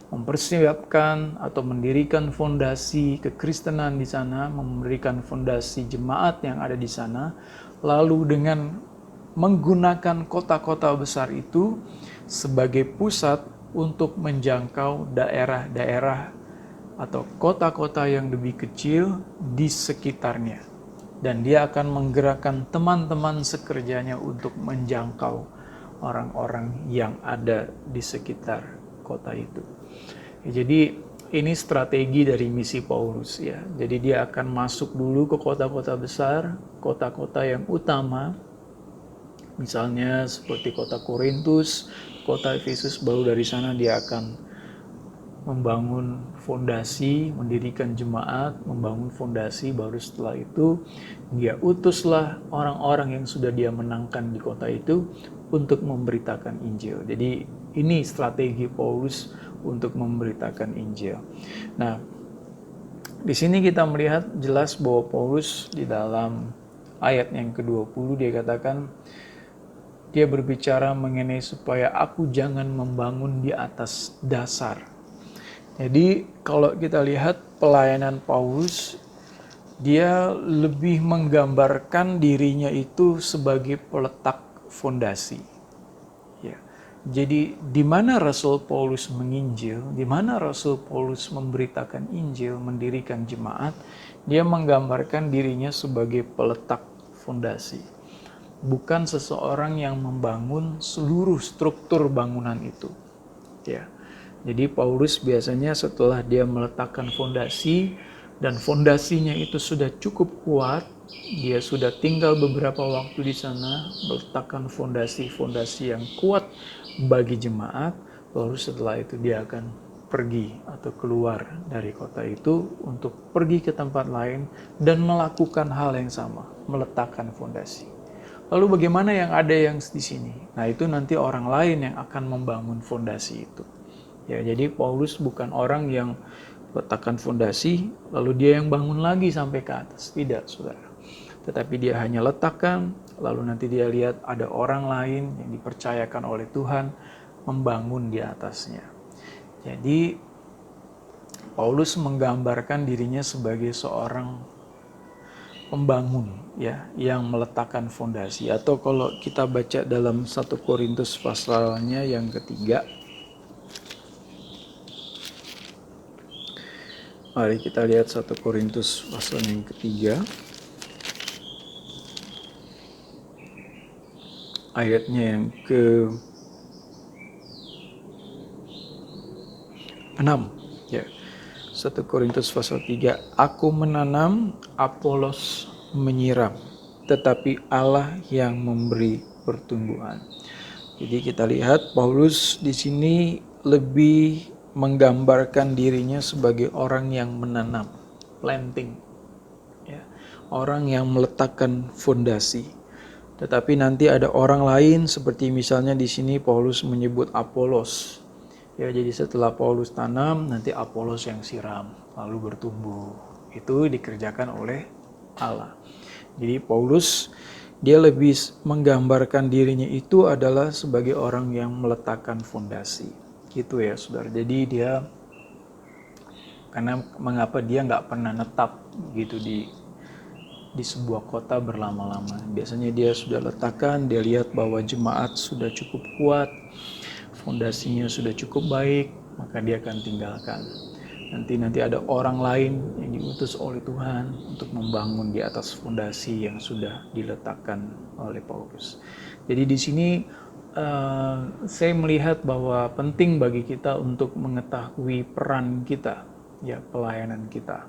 mempersiapkan atau mendirikan fondasi kekristenan di sana, memberikan fondasi jemaat yang ada di sana, lalu dengan menggunakan kota-kota besar itu sebagai pusat untuk menjangkau daerah-daerah atau kota-kota yang lebih kecil di sekitarnya. Dan dia akan menggerakkan teman-teman sekerjanya untuk menjangkau orang-orang yang ada di sekitar kota itu. Ya, jadi ini strategi dari misi Paulus, ya. Jadi dia akan masuk dulu ke kota-kota besar, kota-kota yang utama, misalnya seperti kota Korintus, kota Efesus, baru dari sana dia akan membangun fondasi, mendirikan jemaat, membangun fondasi, baru setelah itu dia utuslah orang-orang yang sudah dia menangkan di kota itu untuk memberitakan Injil. Jadi ini strategi Paulus untuk memberitakan Injil. Nah, di sini kita melihat jelas bahwa Paulus di dalam ayat yang ke-20 dia katakan, dia berbicara mengenai supaya aku jangan membangun di atas dasar. Jadi kalau kita lihat pelayanan Paulus, dia lebih menggambarkan dirinya itu sebagai peletak fondasi. Ya. Jadi di mana Rasul Paulus menginjil, di mana Rasul Paulus memberitakan Injil, mendirikan jemaat, dia menggambarkan dirinya sebagai peletak fondasi. Bukan seseorang yang membangun seluruh struktur bangunan itu. Ya. Jadi Paulus biasanya setelah dia meletakkan fondasi dan fondasinya itu sudah cukup kuat, dia sudah tinggal beberapa waktu di sana meletakkan fondasi-fondasi yang kuat bagi jemaat, lalu setelah itu dia akan pergi atau keluar dari kota itu untuk pergi ke tempat lain dan melakukan hal yang sama, meletakkan fondasi. Lalu bagaimana yang ada yang di sini? Nah, itu nanti orang lain yang akan membangun fondasi itu. Ya, jadi Paulus bukan orang yang letakkan fondasi lalu dia yang bangun lagi sampai ke atas. Tidak, saudara. Tetapi dia hanya letakkan, lalu nanti dia lihat ada orang lain yang dipercayakan oleh Tuhan membangun di atasnya. Jadi Paulus menggambarkan dirinya sebagai seorang pembangun, ya, yang meletakkan fondasi. Atau kalau kita baca dalam 1 Korintus pasalnya yang ketiga, mari kita lihat 1 Korintus pasal yang ketiga. Ayatnya yang ke-6. Ya. 1 Korintus pasal 3. Aku menanam, Apolos menyiram, tetapi Allah yang memberi pertumbuhan. Jadi kita lihat Paulus di sini lebih menggambarkan dirinya sebagai orang yang menanam, planting, ya, orang yang meletakkan fondasi. Tetapi nanti ada orang lain, seperti misalnya di sini Paulus menyebut Apolos. Ya, jadi setelah Paulus tanam, nanti Apolos yang siram, lalu bertumbuh. Itu dikerjakan oleh Allah. Jadi Paulus dia lebih menggambarkan dirinya itu adalah sebagai orang yang meletakkan fondasi. Gitu ya, saudara. Jadi dia, karena mengapa dia nggak pernah netap gitu di sebuah kota berlama-lama. Biasanya dia sudah letakkan, dia lihat bahwa jemaat sudah cukup kuat, fondasinya sudah cukup baik, maka dia akan tinggalkan. Nanti ada orang lain yang diutus oleh Tuhan untuk membangun di atas fondasi yang sudah diletakkan oleh Paulus. Jadi di sini saya melihat bahwa penting bagi kita untuk mengetahui peran kita, ya, pelayanan kita.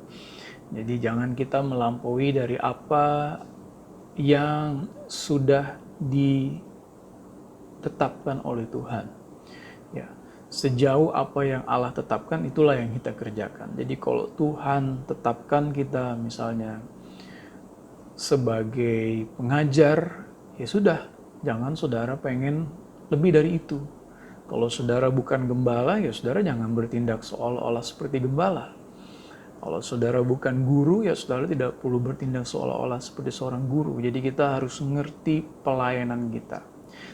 Jadi jangan kita melampaui dari apa yang sudah ditetapkan oleh Tuhan. Ya, sejauh apa yang Allah tetapkan itulah yang kita kerjakan. Jadi kalau Tuhan tetapkan kita misalnya sebagai pengajar, ya sudah, jangan saudara pengen lebih dari itu. Kalau saudara bukan gembala, ya saudara jangan bertindak seolah-olah seperti gembala. Kalau saudara bukan guru, ya saudara tidak perlu bertindak seolah-olah seperti seorang guru. Jadi kita harus mengerti pelayanan kita.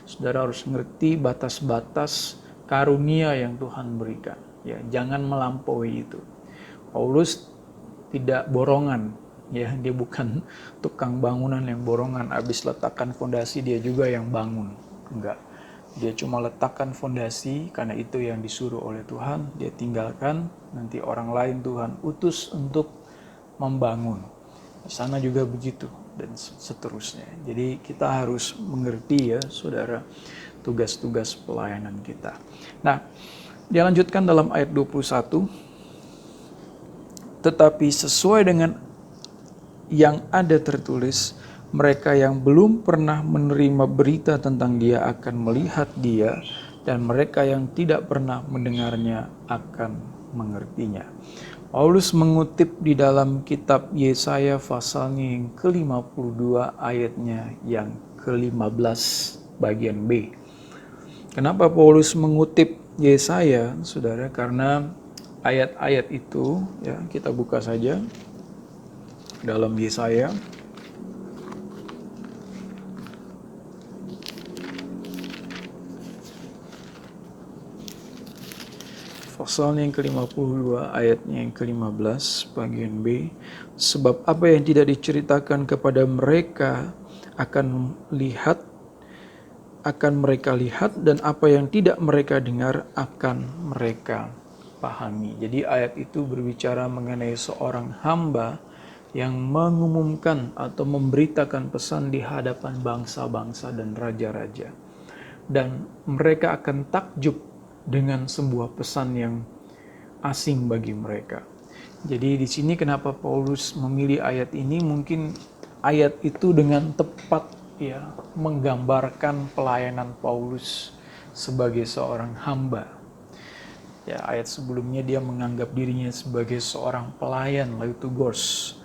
Saudara harus mengerti batas-batas karunia yang Tuhan berikan. Ya, jangan melampaui itu. Paulus tidak borongan, ya, dia bukan tukang bangunan yang borongan. Habis letakkan fondasi dia juga yang bangun. Enggak. Dia cuma letakkan fondasi karena itu yang disuruh oleh Tuhan, dia tinggalkan, nanti orang lain Tuhan utus untuk membangun. Di sana juga begitu dan seterusnya. Jadi kita harus mengerti, ya saudara, tugas-tugas pelayanan kita. Nah, dia lanjutkan dalam ayat 21. Tetapi sesuai dengan yang ada tertulis, mereka yang belum pernah menerima berita tentang Dia akan melihat Dia, dan mereka yang tidak pernah mendengarnya akan mengertinya. Paulus mengutip di dalam kitab Yesaya pasalnya yang ke-52 ayatnya yang ke-15 bagian B. Kenapa Paulus mengutip Yesaya, saudara? Karena ayat-ayat itu, ya, kita buka saja dalam Yesaya. Pasalnya yang ke-52 ayatnya yang ke-15 bagian B. Sebab apa yang tidak diceritakan kepada mereka akan mereka lihat, dan apa yang tidak mereka dengar akan mereka pahami. Jadi ayat itu berbicara mengenai seorang hamba yang mengumumkan atau memberitakan pesan di hadapan bangsa-bangsa dan raja-raja. Dan mereka akan takjub dengan sebuah pesan yang asing bagi mereka. Jadi di sini kenapa Paulus memilih ayat ini, mungkin ayat itu dengan tepat, ya, menggambarkan pelayanan Paulus sebagai seorang hamba. Ya, ayat sebelumnya dia menganggap dirinya sebagai seorang pelayan, leutogos,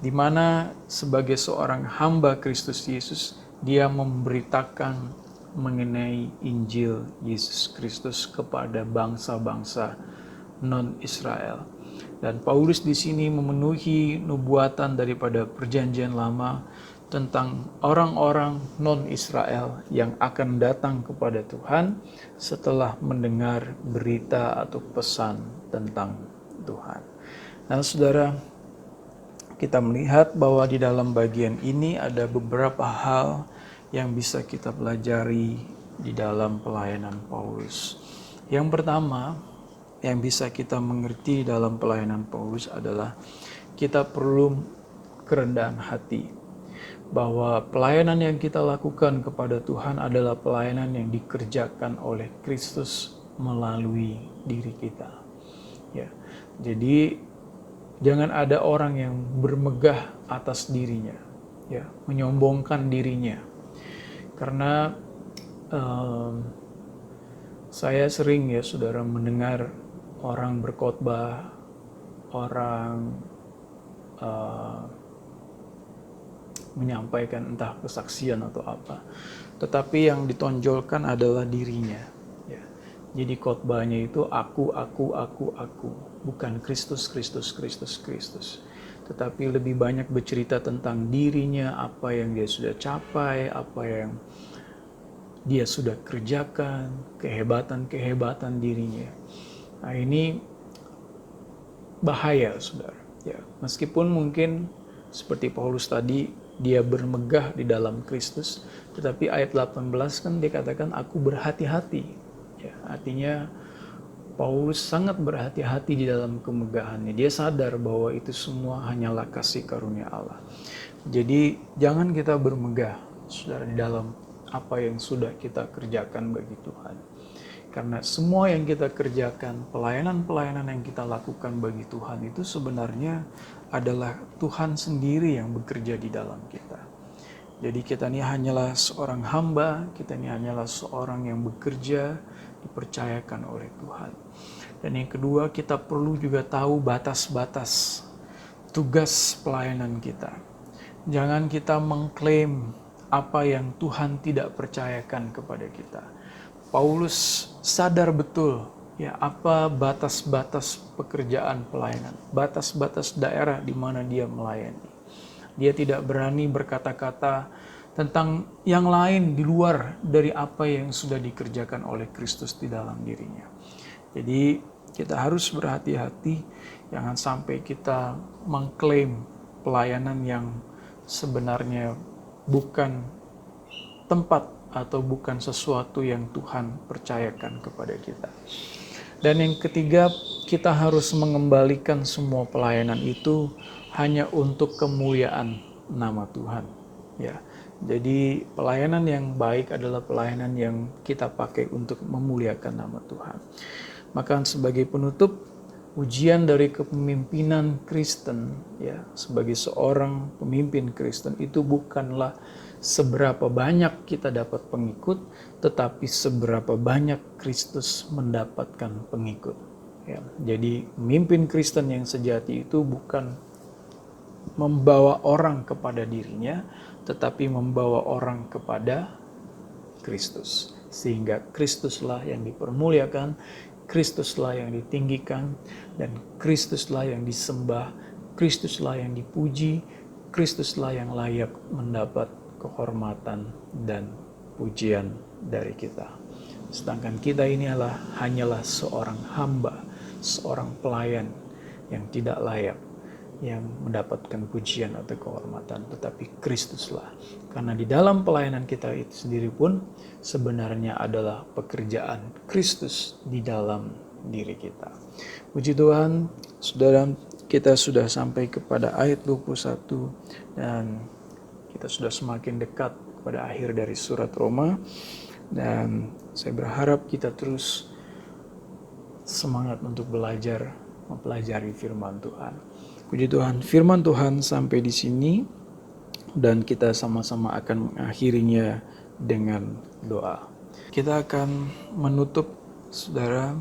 di mana sebagai seorang hamba Kristus Yesus, dia memberitakan mengenai Injil Yesus Kristus kepada bangsa-bangsa non-Israel. Dan Paulus di sini memenuhi nubuatan daripada Perjanjian Lama tentang orang-orang non-Israel yang akan datang kepada Tuhan setelah mendengar berita atau pesan tentang Tuhan. Nah, saudara, kita melihat bahwa di dalam bagian ini ada beberapa hal yang bisa kita pelajari di dalam pelayanan Paulus. Yang pertama yang bisa kita mengerti dalam pelayanan Paulus adalah kita perlu kerendahan hati, bahwa pelayanan yang kita lakukan kepada Tuhan adalah pelayanan yang dikerjakan oleh Kristus melalui diri kita. Ya, jadi jangan ada orang yang bermegah atas dirinya, ya, menyombongkan dirinya. Karena saya sering, ya saudara, mendengar orang berkhotbah, orang menyampaikan entah kesaksian atau apa. Tetapi yang ditonjolkan adalah dirinya. Ya. Jadi khotbahnya itu aku, bukan Kristus. Tetapi lebih banyak bercerita tentang dirinya, apa yang dia sudah capai, apa yang dia sudah kerjakan, kehebatan dirinya. Nah, ini bahaya, saudara. Ya, meskipun mungkin seperti Paulus tadi, dia bermegah di dalam Kristus, tetapi ayat 18 kan dikatakan aku berhati-hati. Ya, artinya Paulus sangat berhati-hati di dalam kemegahannya. Dia sadar bahwa itu semua hanyalah kasih karunia Allah. Jadi jangan kita bermegah, saudara, di dalam apa yang sudah kita kerjakan bagi Tuhan. Karena semua yang kita kerjakan, pelayanan-pelayanan yang kita lakukan bagi Tuhan itu sebenarnya adalah Tuhan sendiri yang bekerja di dalam kita. Jadi kita ini hanyalah seorang hamba, kita ini hanyalah seorang yang bekerja, dipercayakan oleh Tuhan. Dan yang kedua, kita perlu juga tahu batas-batas tugas pelayanan kita. Jangan kita mengklaim apa yang Tuhan tidak percayakan kepada kita. Paulus sadar betul ya apa batas-batas pekerjaan pelayanan, batas-batas daerah di mana dia melayani. Dia tidak berani berkata-kata tentang yang lain di luar dari apa yang sudah dikerjakan oleh Kristus di dalam dirinya. Jadi kita harus berhati-hati, jangan sampai kita mengklaim pelayanan yang sebenarnya bukan tempat atau bukan sesuatu yang Tuhan percayakan kepada kita. Dan yang ketiga, kita harus mengembalikan semua pelayanan itu hanya untuk kemuliaan nama Tuhan. Ya, jadi pelayanan yang baik adalah pelayanan yang kita pakai untuk memuliakan nama Tuhan. Maka sebagai penutup, ujian dari kepemimpinan Kristen, ya, sebagai seorang pemimpin Kristen itu bukanlah seberapa banyak kita dapat pengikut, tetapi seberapa banyak Kristus mendapatkan pengikut. Ya, jadi pemimpin Kristen yang sejati itu bukan membawa orang kepada dirinya, tetapi membawa orang kepada Kristus. Sehingga Kristuslah yang dipermuliakan, Kristuslah yang ditinggikan, dan Kristuslah yang disembah, Kristuslah yang dipuji, Kristuslah yang layak mendapat kehormatan dan pujian dari kita. Sedangkan kita ini hanyalah seorang hamba, seorang pelayan yang tidak layak yang mendapatkan pujian atau kehormatan, tetapi Kristuslah. Karena di dalam pelayanan kita itu sendiri pun sebenarnya adalah pekerjaan Kristus di dalam diri kita. Puji Tuhan, saudara, kita sudah sampai kepada ayat 21 dan kita sudah semakin dekat pada akhir dari surat Roma, dan saya berharap kita terus semangat untuk belajar, mempelajari firman Tuhan. Puji Tuhan, firman Tuhan sampai di sini dan kita sama-sama akan mengakhirinya dengan doa. Kita akan menutup, saudara,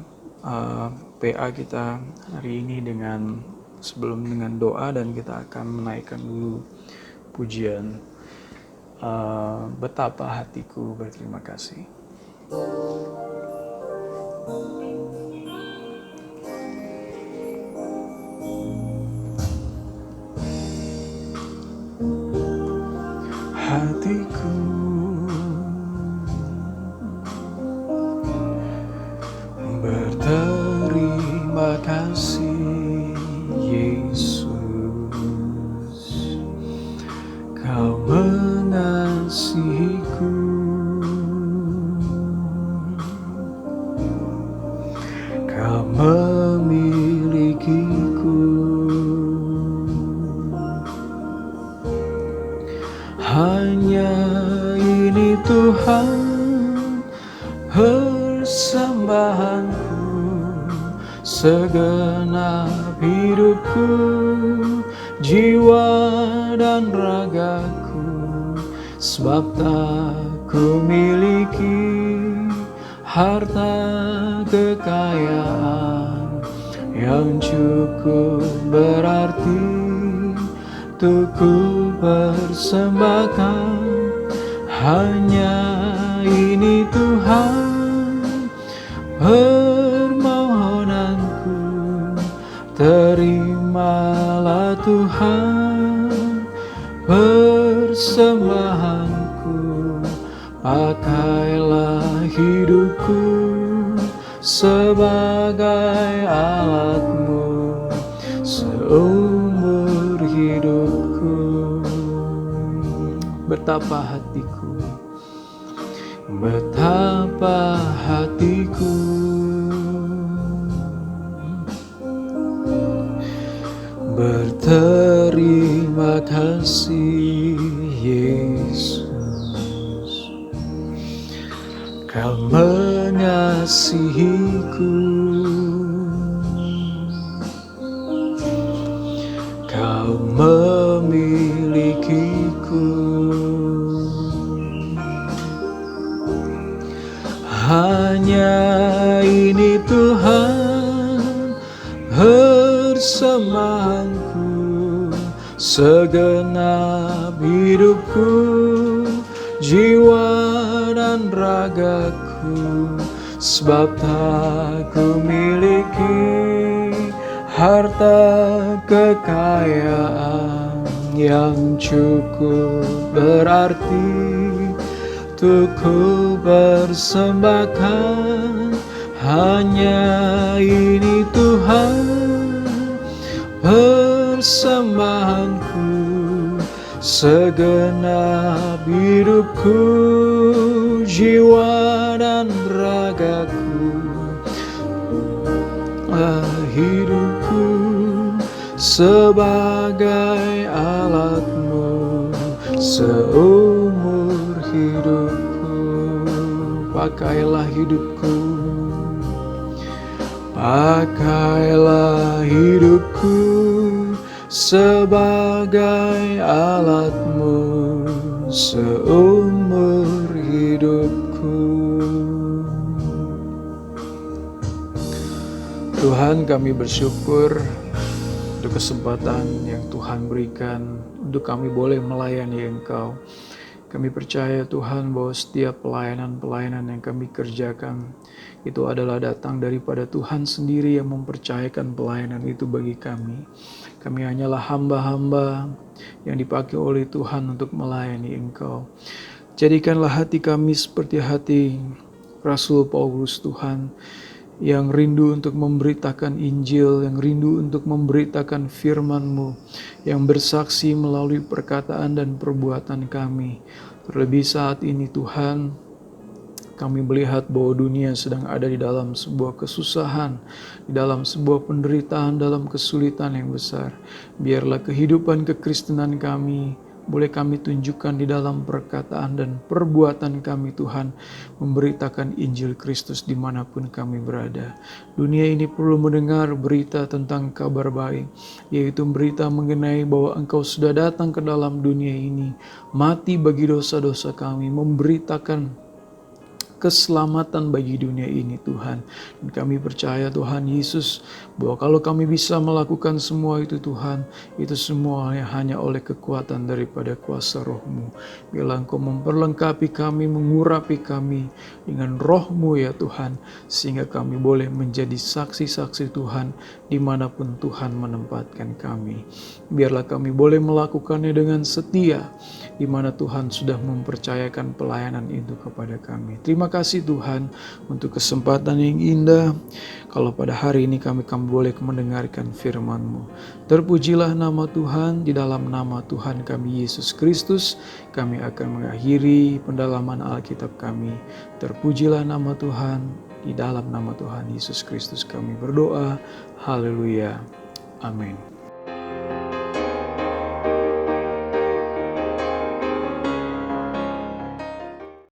PA kita hari ini dengan doa, dan kita akan menaikkan dulu pujian betapa hatiku berterima kasih. Hatiku berterima kasih, Yesus. Kau mengasihiku, Kau memilikiku. Hanya ini Tuhan persembahanku, segenap hidupku, jiwa dan ragaku, sebab tak ku miliki harta kekayaan yang cukup berarti untuk ku persembahkan hanya ini Tuhan, permohonanku. Terimalah Tuhan persembahanku, pakailah hidupku sebagai alatmu seumur hidupku. Betapa hatiku, betapa hatiku berterima kasih Yesus, Kau mengasihiku, Kau memilikiku. Hanya ini Tuhan persembahanku, segenap hidupku, jiwa dan ragaku, sebab tak ku miliki harta kekayaan yang cukup berarti untuk ku persembahkan. Hanya ini Tuhan persembahanku, segenap hidupku, jiwa dan ragaku, hidupku sebagai alatmu seumur hidupku. Pakailah hidupku, pakailah hidupku sebagai alatmu seumur hidupku. Tuhan, kami bersyukur untuk kesempatan yang Tuhan berikan untuk kami boleh melayani Engkau. Kami percaya Tuhan bahwa setiap pelayanan-pelayanan yang kami kerjakan itu adalah datang daripada Tuhan sendiri yang mempercayakan pelayanan itu bagi kami. Kami hanyalah hamba-hamba yang dipakai oleh Tuhan untuk melayani Engkau. Jadikanlah hati kami seperti hati Rasul Paulus Tuhan, yang rindu untuk memberitakan Injil, yang rindu untuk memberitakan firman-Mu, yang bersaksi melalui perkataan dan perbuatan kami. Terlebih saat ini Tuhan, kami melihat bahwa dunia sedang ada di dalam sebuah kesusahan, di dalam sebuah penderitaan, dalam kesulitan yang besar. Biarlah kehidupan kekristenan kami boleh kami tunjukkan di dalam perkataan dan perbuatan kami Tuhan, memberitakan Injil Kristus dimanapun kami berada. Dunia ini perlu mendengar berita tentang kabar baik, yaitu berita mengenai bahwa Engkau sudah datang ke dalam dunia ini, mati bagi dosa-dosa kami, memberitakan keselamatan bagi dunia ini Tuhan. Dan kami percaya Tuhan Yesus, bahwa kalau kami bisa melakukan semua itu Tuhan, itu semuanya hanya oleh kekuatan daripada kuasa Roh-Mu. Biarlah Engkau memperlengkapi kami, mengurapi kami dengan Roh-Mu ya Tuhan, sehingga kami boleh menjadi saksi-saksi Tuhan dimanapun Tuhan menempatkan kami. Biarlah kami boleh melakukannya dengan setia, di mana Tuhan sudah mempercayakan pelayanan itu kepada kami. Terima kasih Tuhan untuk kesempatan yang indah. Kalau pada hari ini kami boleh mendengarkan firman-Mu. Terpujilah nama Tuhan, di dalam nama Tuhan kami Yesus Kristus, kami akan mengakhiri pendalaman Alkitab kami. Terpujilah nama Tuhan, di dalam nama Tuhan Yesus Kristus kami berdoa. Haleluya. Amin.